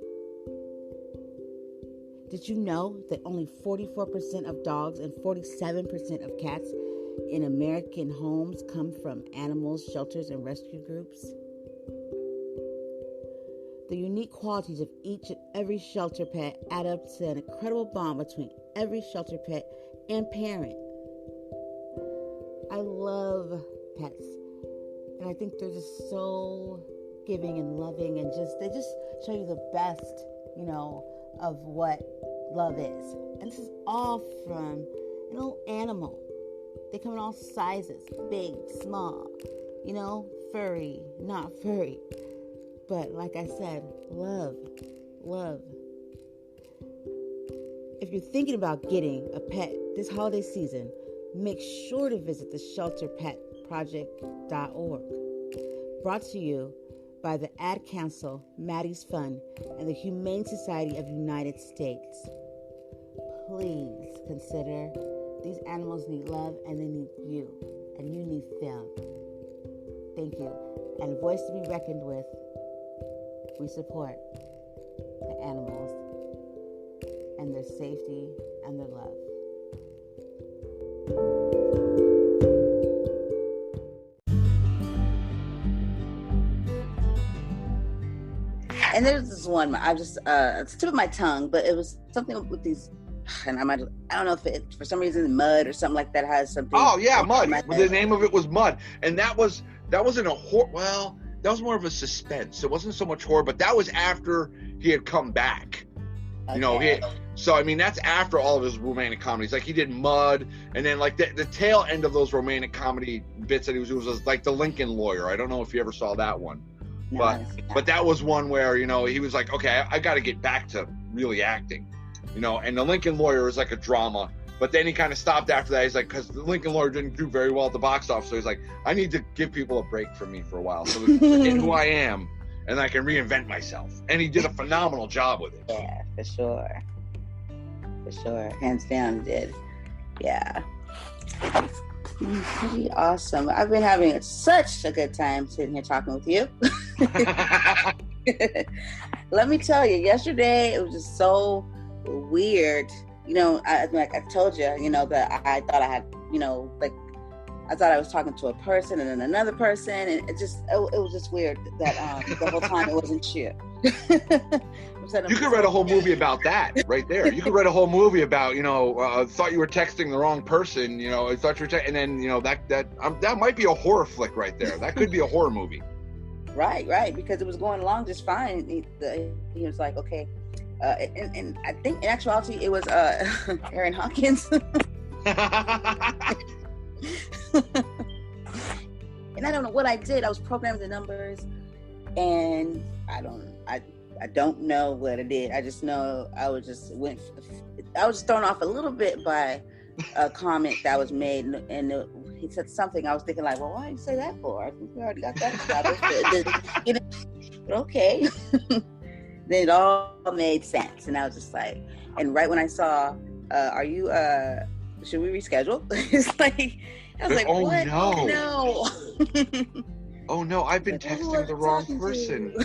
Did you know that only 44% of dogs and 47% of cats in American homes come from animal shelters and rescue groups? The unique qualities of each and every shelter pet add up to an incredible bond between every shelter pet and parent. I love pets, and I think they're just so giving and loving, and they just show you the best, of what love is. And this is all from an little animal. They come in all sizes, big, small, furry, not furry. But like I said, love. If you're thinking about getting a pet this holiday season, make sure to visit the shelterpetproject.org. Brought to you by the Ad Council, Maddie's Fund, and the Humane Society of United States. Please consider these animals need love, and they need you, and you need them. Thank you. And a voice to be reckoned with. We support the animals and their safety and their love. And there's this one, it's the tip of my tongue, but it was something with these, and I don't know if it, for some reason, mud or something like that has something. Oh yeah, mud. The name of it was Mud, and that wasn't a horror. Well, that was more of a suspense. It wasn't so much horror, but that was after he had come back. Okay. That's after all of his romantic comedies. Like he did Mud, and then like the tail end of those romantic comedy bits that he was like The Lincoln Lawyer. I don't know if you ever saw that one. No, but that was one where, he was like, okay, I got to get back to really acting, and The Lincoln Lawyer is like a drama, but then he kind of stopped after that. He's like, because The Lincoln Lawyer didn't do very well at the box office. So he's like, I need to give people a break from me for a while so they forget who I am and I can reinvent myself. And he did a phenomenal job with it. Yeah, for sure. Hands down, did. Yeah. Pretty awesome. I've been having such a good time sitting here talking with you. Let me tell you, yesterday it was just so weird. I told you, that I thought I had, I thought I was talking to a person and then another person, and it was just weird that the whole time it wasn't you. You could write a whole movie about that right there. You could write a whole movie about, thought you were texting the wrong person, thought you were and then, that might be a horror flick right there. That could be a horror movie. Right, because it was going along just fine. He was like, okay, and I think in actuality it was Aaron Hawkins. And I don't know what I did. I was programming the numbers, and I don't know what I did. I just know I was just thrown off a little bit by a comment that was made, and he said something. I was thinking like, well, why did you say that for? I think we already got that established. But okay. Then it all made sense, and I was just like, and right when I saw, should we reschedule? It's like, I was like, oh, what? No. Oh no. Oh no, I've been texting the wrong person.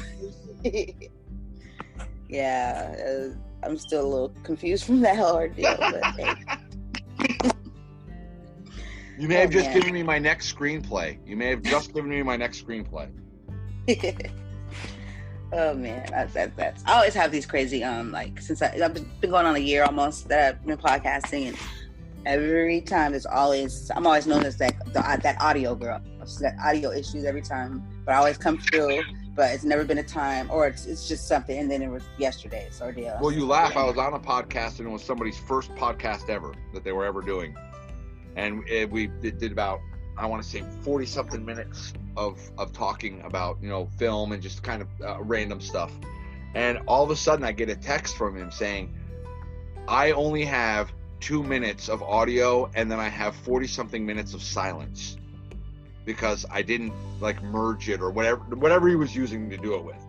Yeah, I'm still a little confused from that ordeal. But, hey. You may have just given me my next screenplay. Oh man, that's. I always have these crazy since I've been going on a year almost that I've been podcasting, and every time I'm always known as that audio girl. So that audio issues every time, but I always come through. But it's never been a time, or it's just something. And then it was yesterday's ordeal. Well, you laugh. I was on a podcast, and it was somebody's first podcast ever that they were ever doing, and we did about, I want to say, 40-something minutes of talking about film and just kind of random stuff. And all of a sudden, I get a text from him saying, "I only have 2 minutes of audio, and then I have 40-something minutes of silence." Because I didn't merge it or whatever he was using to do it with.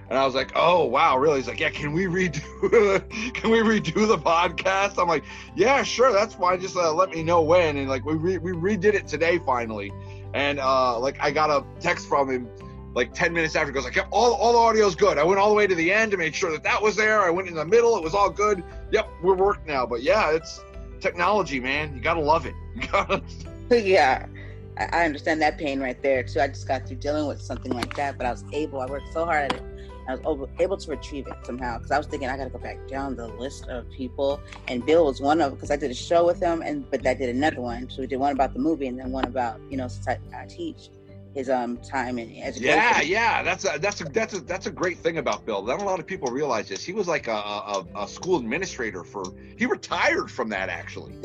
And I was like, oh wow, really? He's like, yeah, can we redo the podcast? I'm like, yeah, sure, that's fine. Just let me know when. And we redid it today finally. And I got a text from him like 10 minutes after, goes, I kept all the audio's good. I went all the way to the end to make sure that was there. I went in the middle. It was all good. Yep, we're worked now. But yeah, it's technology, man. You got to love it. Yeah, I understand that pain right there too. I just got through dealing with something like that, but I worked so hard at it. I was able to retrieve it somehow, because I was thinking I got to go back down the list of people, and Bill was one of them, because I did a show with him, but I did another one. So we did one about the movie, and then one about, since I teach, his time in education. Yeah, that's a great thing about Bill. Not a lot of people realize this. He was like a school administrator he retired from that, actually.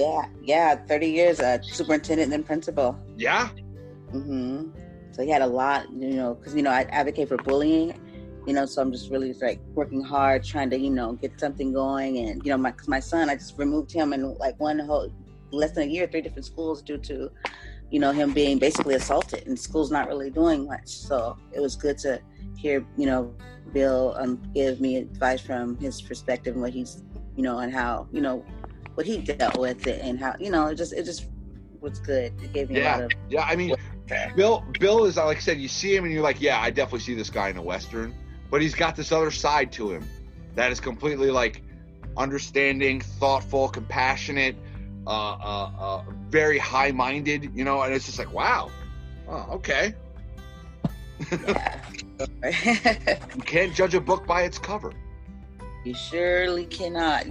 Yeah, 30 years, superintendent and then principal. Yeah. Mm-hmm. So he had a lot, because I advocate for bullying. So I'm just really like working hard, trying to, get something going. And, cause my son, I just removed him in like less than a year, 3 different schools due to, him being basically assaulted, and school's not really doing much. So it was good to hear, Bill give me advice from his perspective and what he's, and how, what he dealt with it, and how, it just was good. It gave me a lot of... Yeah, I mean, Bill is, like I said, you see him and you're like, yeah, I definitely see this guy in a Western. But he's got this other side to him that is completely like understanding, thoughtful, compassionate, very high-minded, and it's just like, wow, oh, okay. Yeah. You can't judge a book by its cover. You surely cannot.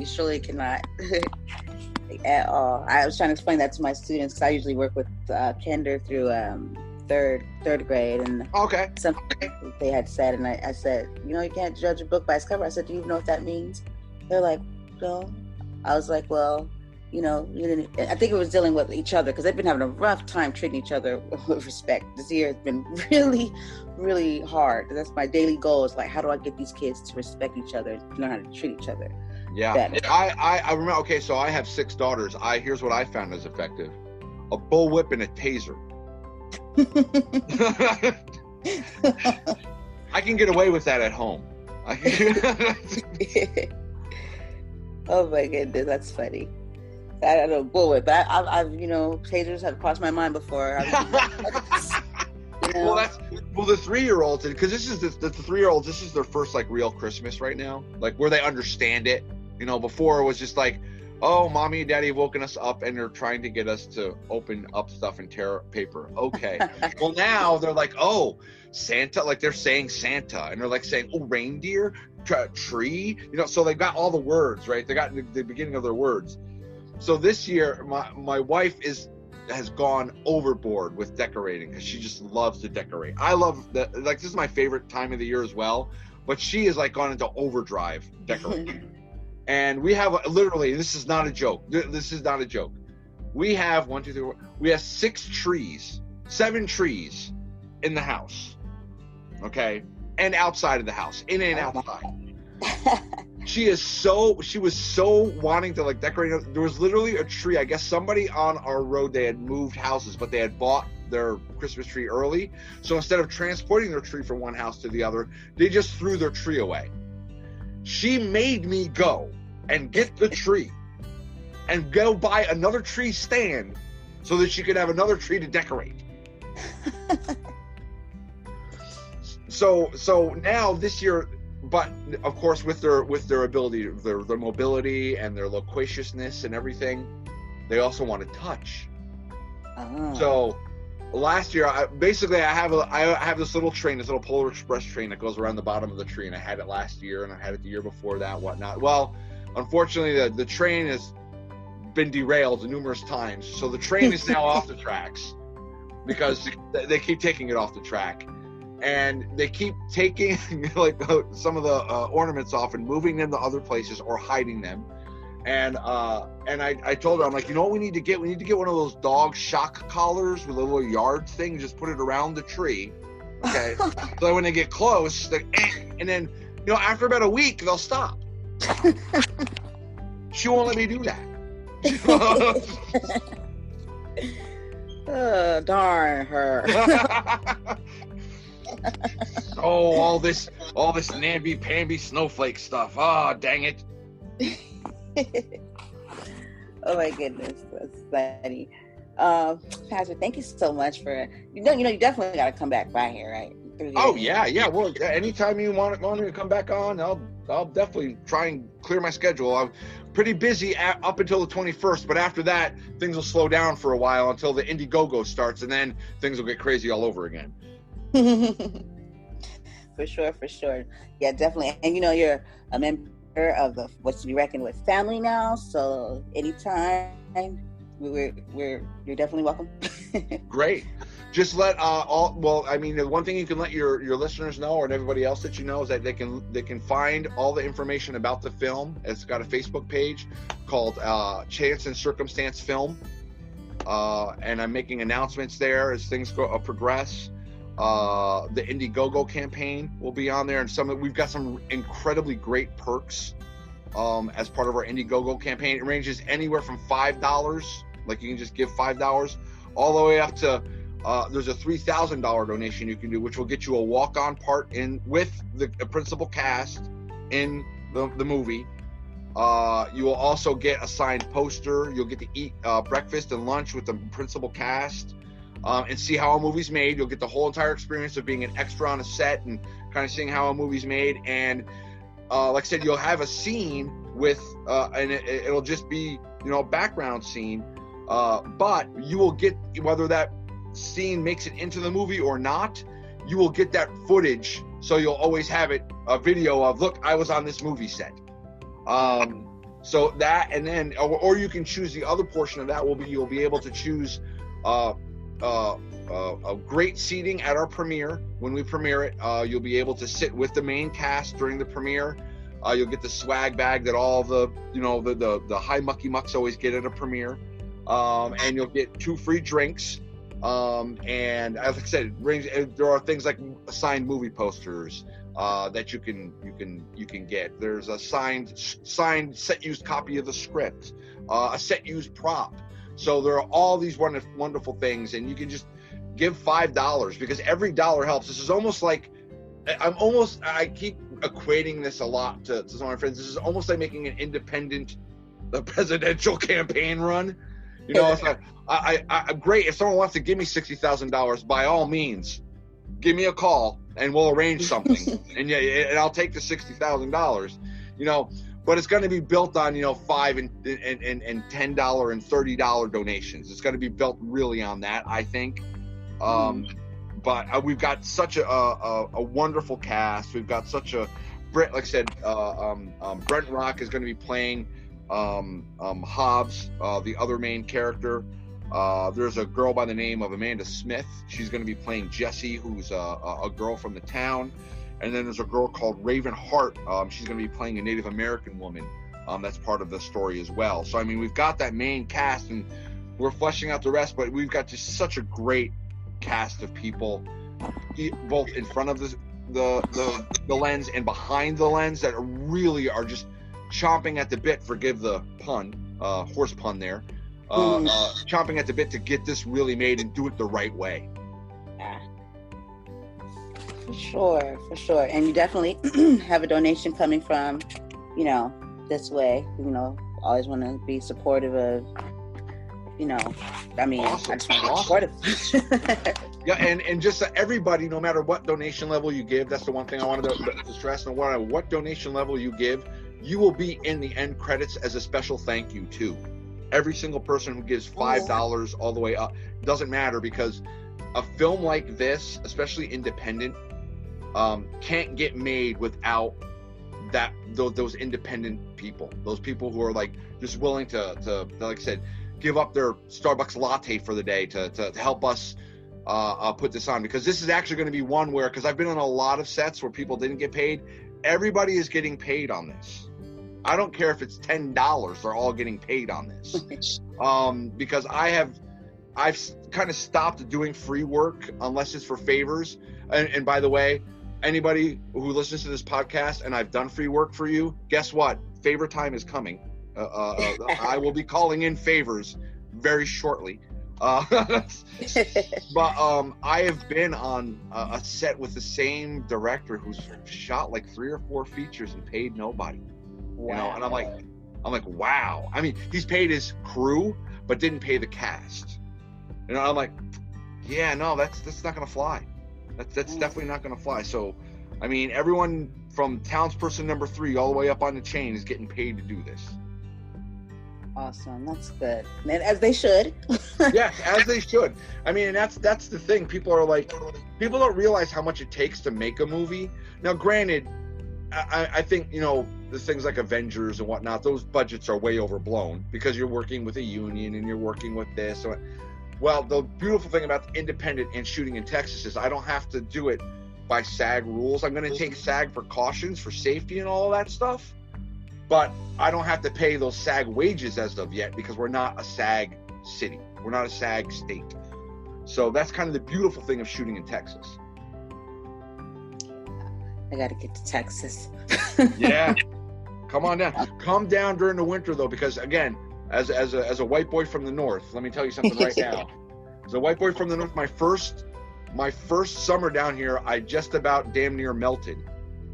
At all. I was trying to explain that to my students, because I usually work with kinder through third grade, and something they had said, and I said, you can't judge a book by its cover. I said, do you even know what that means? They're like, no. I was like, well, I think it was dealing with each other, because they've been having a rough time treating each other with respect. This year has been really, really hard. That's my daily goal, is like, how do I get these kids to respect each other and learn how to treat each other better? I remember, okay, so I have 6 daughters. Here's what I found as effective: a bullwhip and a taser. I can get away with that at home. Oh my goodness, that's funny. I don't know, bullwhip, but I've tasers have crossed my mind before. Well, the 3-year-olds, because this is the 3-year-olds. This is their first like real Christmas right now, like where they understand it. Before it was just like, oh, mommy and daddy have woken us up and they're trying to get us to open up stuff and tear paper. Okay. Well, now they're like, oh, Santa, like they're saying Santa, and they're like saying, oh, reindeer, tree, so they've got all the words, right? They got the beginning of their words. So this year, my wife has gone overboard with decorating, because she just loves to decorate. I love this is my favorite time of the year as well, but she has like gone into overdrive decorating. And we have literally, this is not a joke. We have 1, 2, 3, 4. We have 7 trees in the house. Okay. And outside of the house, in and outside. She was so wanting to like decorate. There was literally a tree. I guess somebody on our road, they had moved houses, but they had bought their Christmas tree early. So instead of transporting their tree from one house to the other, they just threw their tree away. She made me go and get the tree and go buy another tree stand so that she could have another tree to decorate. So now this year, but of course with their ability, their mobility and their loquaciousness and everything, they also want to touch. So last year, I have this little train, this little Polar Express train that goes around the bottom of the tree, and I had it last year, and I had it the year before that, whatnot. Well, unfortunately, the train has been derailed numerous times, so the train is now off the tracks because they keep taking it off the track, and they keep taking like some of the ornaments off and moving them to other places or hiding them. And I told her, I'm like, what we need to get? We need to get one of those dog shock collars with a little yard thing, just put it around the tree. Okay. So that when they get close, and then, after about a week, they'll stop. She won't let me do that. Oh, darn her. Oh, all this namby-pamby snowflake stuff. Oh, dang it. Oh my goodness, that's funny. Patrick, thank you so much for you definitely got to come back by here, right? Oh yeah. Well, anytime you want me to come back on, I'll definitely try and clear my schedule. I'm pretty busy up until the 21st, but after that, things will slow down for a while until the Indiegogo starts, and then things will get crazy all over again. For sure. Yeah, definitely. And you're a member of the What's to Be Reckoned With family now, so anytime you're definitely welcome. Great. Just let the one thing you can let your listeners know, and everybody else that you know, is that they can find all the information about the film. It's got a Facebook page called Chance and Circumstance Film, and I'm making announcements there as things progress. The Indiegogo campaign will be on there, and we've got some incredibly great perks as part of our Indiegogo campaign. It ranges anywhere from $5, like you can just give $5, all the way up to there's a $3,000 donation you can do, which will get you a walk-on part in with the principal cast in the movie. You will also get a signed poster. You'll get to eat breakfast and lunch with the principal cast and see how a movie's made. You'll get the whole entire experience of being an extra on a set and kind of seeing how a movie's made. And like I said, you'll have a scene with and it'll just be a background scene, but you will get, whether that scene makes it into the movie or not, you will get that footage, so you'll always have a video of, look, I was on this movie set. So that, and then or you can choose the other portion of that will be, you'll be able to choose a great seating at our premiere. When we premiere it, you'll be able to sit with the main cast during the premiere. You'll get the swag bag that all the the high mucky mucks always get at a premiere, and you'll get 2 free drinks. And as I said, there are things like signed movie posters that you can get. There's a signed set used copy of the script, a set used prop. So there are all these wonderful things, and you can just give $5 because every dollar helps. This is almost like I keep equating this a lot to some of my friends. This is almost like making an independent presidential campaign run. It's like, I'm great. If someone wants to give me $60,000, by all means, give me a call and we'll arrange something. and I'll take the $60,000. But it's going to be built on $5 and $10 and $30 donations. It's going to be built really on that, I think. But we've got such a wonderful cast. We've got such a like I said, Brent Rock is going to be playing Hobbs, the other main character. There's a girl by the name of Amanda Smith. She's going to be playing Jessie, who's a girl from the town. And then there's a girl called Raven Hart. She's going to be playing a Native American woman. That's part of the story as well. So, we've got that main cast, and we're fleshing out the rest, but we've got just such a great cast of people, both in front of the lens and behind the lens, that really are just chomping at the bit, forgive the pun, horse pun there, chomping at the bit to get this really made and do it the right way. For sure. And you definitely have a donation coming from, this way. Always want to be supportive of, awesome. I just want to be supportive. Yeah, and just everybody, no matter what donation level you give, that's the one thing I wanted to stress. No matter what donation level you give, you will be in the end credits as a special thank you too. Every single person who gives $5 all the way up, doesn't matter, because a film like this, especially independent, can't get made without those independent people, those people who are like just willing to like I said, give up their Starbucks latte for the day to help us put this on, because this is actually going to be one where, because I've been on a lot of sets where people didn't get paid, everybody is getting paid on this. I don't care if it's $10, they're all getting paid on this. Because I've kind of stopped doing free work unless it's for favors. And by the way, anybody who listens to this podcast and I've done free work for you, guess what? Favor time is coming. I will be calling in favors very shortly. But I have been on a set with the same director who's shot like 3 or 4 features and paid nobody. Wow. And I'm like, wow. He's paid his crew, but didn't pay the cast. I'm like, yeah, no, that's not gonna fly. That's definitely not going to fly. So, I mean, everyone from townsperson number 3 all the way up on the chain is getting paid to do this. Awesome. That's good. And as they should. Yes, as they should. I mean, and that's the thing. People don't realize how much it takes to make a movie. Now, granted, I think, you know, the things like Avengers and whatnot, those budgets are way overblown because you're working with a union and you're working with this. Well, the beautiful thing about independent and shooting in Texas is I don't have to do it by SAG rules. I'm going to take SAG precautions for safety and all of that stuff. But I don't have to pay those SAG wages as of yet because we're not a SAG city. We're not a SAG state. So that's kind of the beautiful thing of shooting in Texas. I got to get to Texas. Yeah. Come on down. Come down during the winter, though, because, again, as a white boy from the north, let me tell you something right now. As a white boy from the north, my first summer down here, I just about damn near melted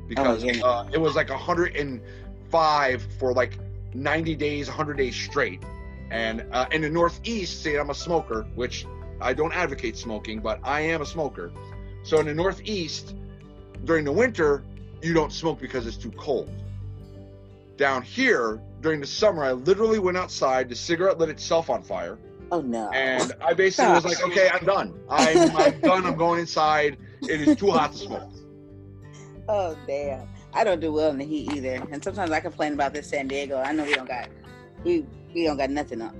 because it was like 105 for like 90 days, 100 days straight. And in the Northeast, see, I'm a smoker, which I don't advocate smoking, but I am a smoker. So in the Northeast, during the winter, you don't smoke because it's too cold. Down here, during the summer, I literally went outside, the cigarette lit itself on fire. Oh, no. And I basically was like, okay, I'm done. I'm done. I'm going inside. It is too hot to smoke. Oh, damn. I don't do well in the heat either. And sometimes I complain about this San Diego. I know we don't got nothing on.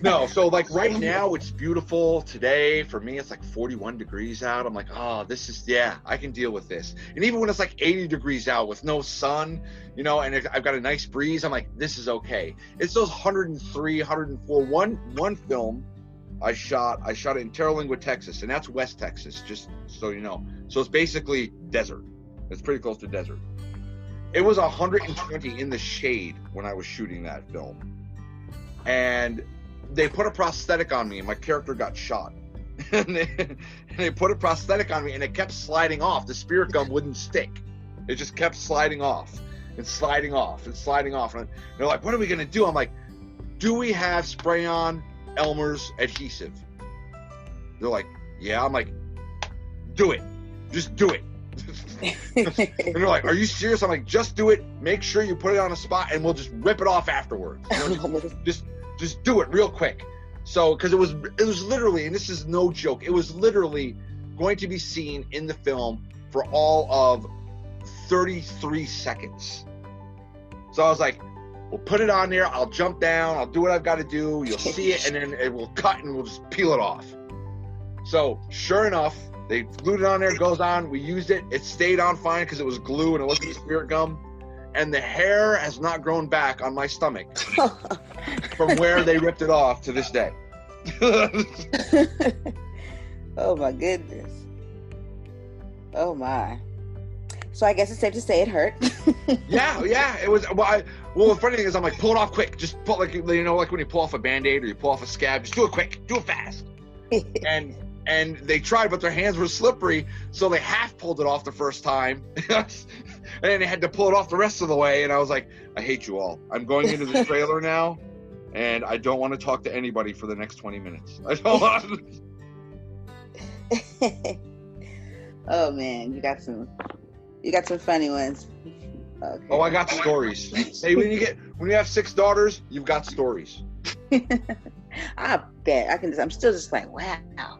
No, so like right now it's beautiful. Today for me it's like 41 degrees out. I'm like, oh, this is, yeah, I can deal with this. And even when it's like 80 degrees out with no sun, you know, and I've got a nice breeze, I'm like, this is okay. It's those 103, 104. One film I shot it in Terralingua, Texas, and that's West Texas, just so you know. So it's basically desert. It's pretty close to desert. It was 120 in the shade when I was shooting that film. And they put a prosthetic on me and my character got shot. and they put a prosthetic on me and it kept sliding off. The spirit gum wouldn't stick. It just kept sliding off and sliding off and sliding off. And they're like, what are we going to do? I'm like, do we have spray-on Elmer's adhesive? They're like, yeah. I'm like, do it. Just do it. And they're like, are you serious? I'm like, just do it. Make sure you put it on a spot and we'll just rip it off afterwards. You know, just do it real quick. So, because it was literally, and this is no joke, it was literally going to be seen in the film for all of 33 seconds. So I was like, we'll put it on there. I'll jump down. I'll do what I've got to do. You'll see it, and then it will cut, and we'll just peel it off. So, sure enough, they glued it on there. It goes on. We used it. It stayed on fine because it was glue and it wasn't spirit gum. And the hair has not grown back on my stomach from where they ripped it off to this day. Oh my goodness. Oh my. So I guess it's safe to say it hurt. Yeah. It was. Well, the funny thing is, I'm like, pull it off quick. Just pull, like, you know, like when you pull off a Band-Aid or you pull off a scab. Just do it quick. Do it fast. And they tried, but their hands were slippery, so they half pulled it off the first time. And then they had to pull it off the rest of the way. And I was like, I hate you all. I'm going into the trailer now, and I don't want to talk to anybody for the next 20 minutes. I don't want to. Oh man, you got some funny ones. Okay. Oh, I got stories. Hey, when you have 6 daughters, you've got stories. I bet I'm still just like, wow.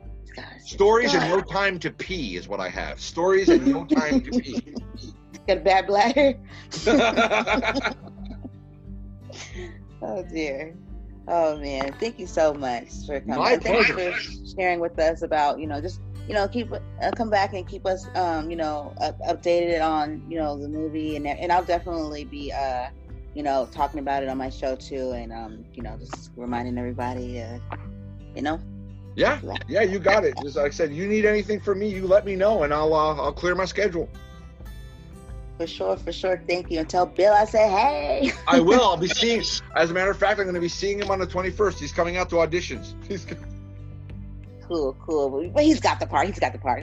Stories and no time to pee is what I have. Stories and no time to pee. Got a bad bladder? Oh dear. Oh man, thank you so much for coming. My pleasure. Thanks for sharing with us about, just come back and keep us updated on the movie, and I'll definitely be talking about it on my show too, and just reminding everybody Yeah, you got it. Just like I said, you need anything from me, you let me know, and I'll clear my schedule. For sure. Thank you. And tell Bill I say hey. I will. I'll be seeing. As a matter of fact, I'm going to be seeing him on the 21st. He's coming out to auditions. Cool. But he's got the part.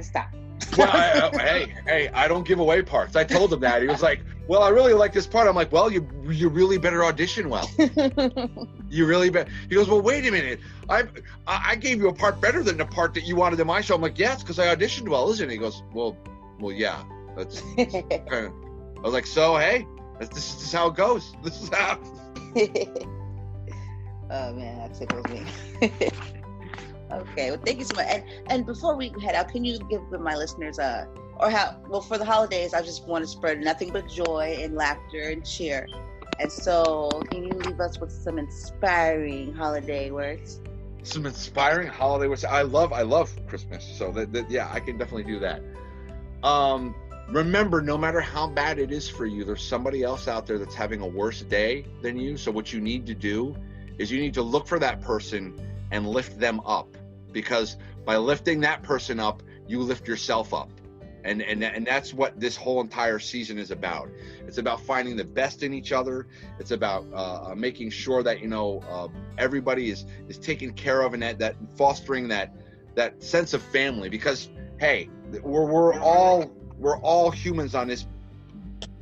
Stop. Well, hey, I don't give away parts. I told him that. He was like, well, I really like this part. I'm like, well, you really better audition well. You really better. He goes, well, wait a minute. I gave you a part better than the part that you wanted in my show. I'm like, yeah, it's because I auditioned well, isn't it? He goes, well, yeah. That's kind of. I was like, so hey, this is how it goes. This is how. Oh man, that tickles me. Okay, well, thank you so much. And before we head out, can you give my listeners for the holidays, I just want to spread nothing but joy and laughter and cheer. And so, can you leave us with some inspiring holiday words? Some inspiring holiday words. I love Christmas, so yeah, I can definitely do that. Remember, no matter how bad it is for you, there's somebody else out there that's having a worse day than you. So what you need to do is you need to look for that person and lift them up, because by lifting that person up, you lift yourself up. And that's what this whole entire season is about. It's about finding the best in each other. It's about making sure that everybody is taken care of, and that fostering that sense of family. Because hey, we're all humans on this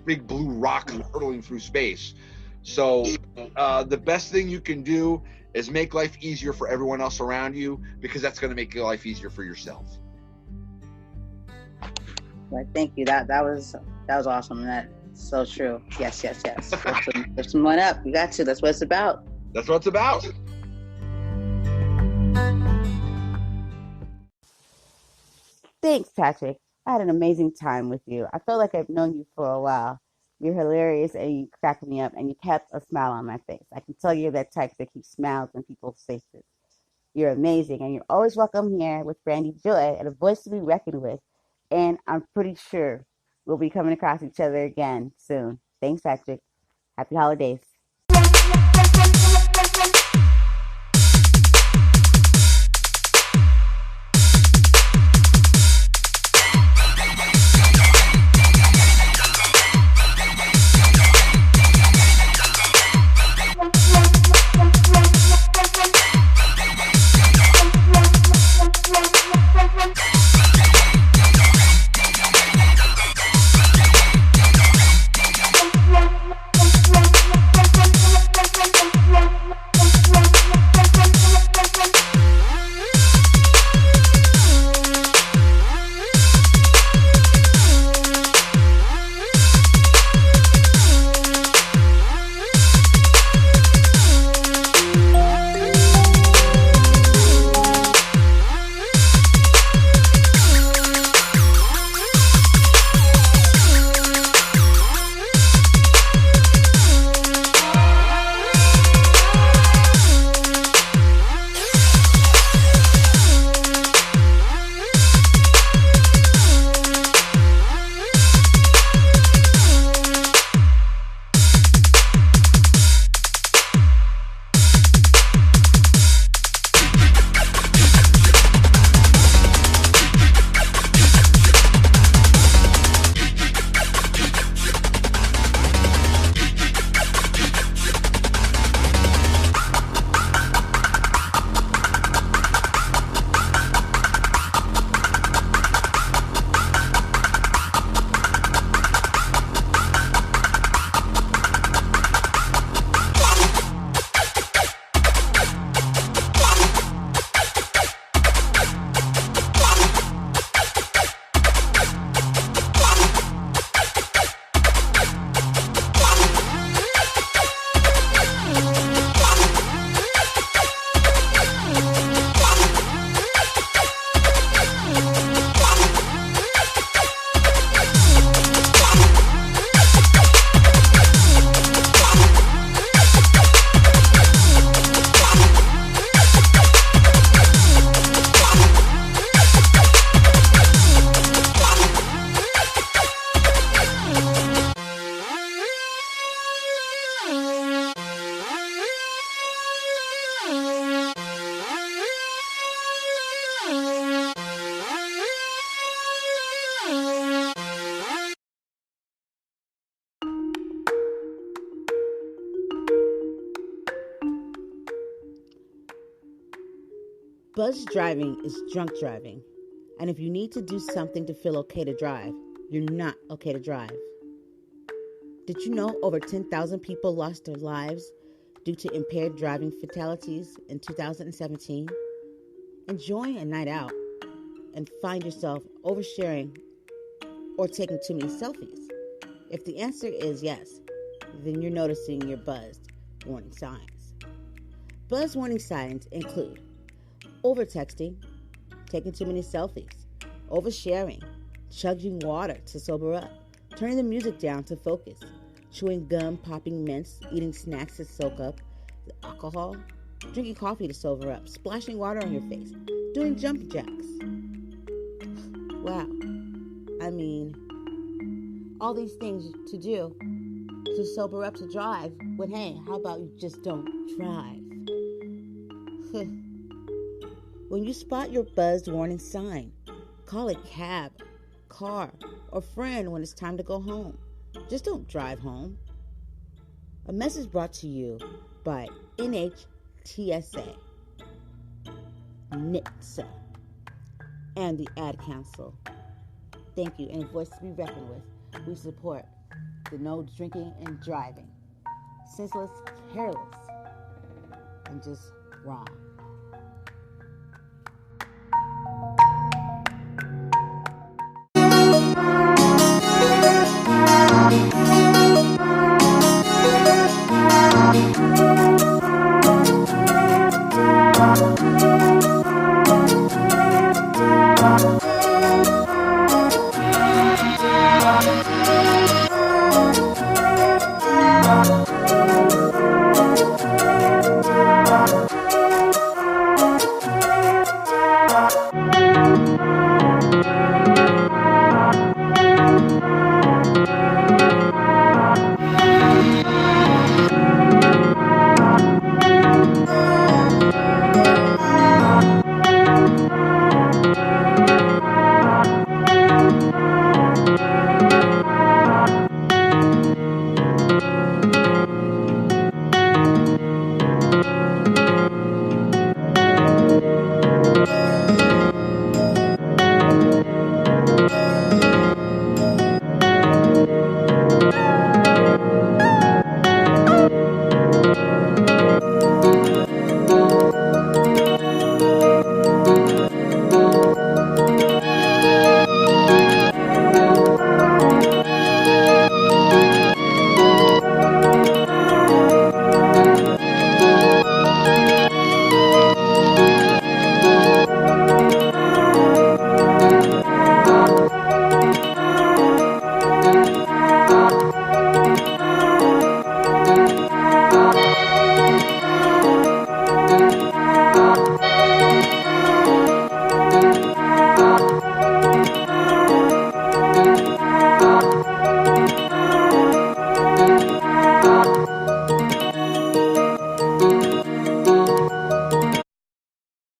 big blue rock hurtling through space. So the best thing you can do is make life easier for everyone else around you, because that's going to make your life easier for yourself. Right, thank you. That was awesome. That's so true. Yes. Lift someone up. You got to. That's what it's about. That's what it's about. Thanks, Patrick. I had an amazing time with you. I feel like I've known you for a while. You're hilarious and you crack me up and you kept a smile on my face. I can tell you're that type that keeps smiles on people's faces. You're amazing and you're always welcome here with Brandy Joy and a voice to be reckoned with. And I'm pretty sure we'll be coming across each other again soon. Thanks, Patrick. Happy holidays. Buzz driving is drunk driving. And if you need to do something to feel okay to drive, you're not okay to drive. Did you know over 10,000 people lost their lives due to impaired driving fatalities in 2017? Enjoying a night out and find yourself oversharing or taking too many selfies? If the answer is yes, then you're noticing your buzzed warning signs. Buzz warning signs include overtexting, taking too many selfies, oversharing, chugging water to sober up, turning the music down to focus, chewing gum, popping mints, eating snacks to soak up the alcohol, drinking coffee to sober up, splashing water on your face, doing jump jacks. Wow. I mean, all these things to do to sober up to drive, when hey, how about you just don't drive? When you spot your buzzed warning sign, call a cab, car, or friend when it's time to go home. Just don't drive home. A message brought to you by NHTSA, NHTSA, and the Ad Council. Thank you, and a voice to be reckoned with. We support the no drinking and driving. Senseless, careless, and just wrong.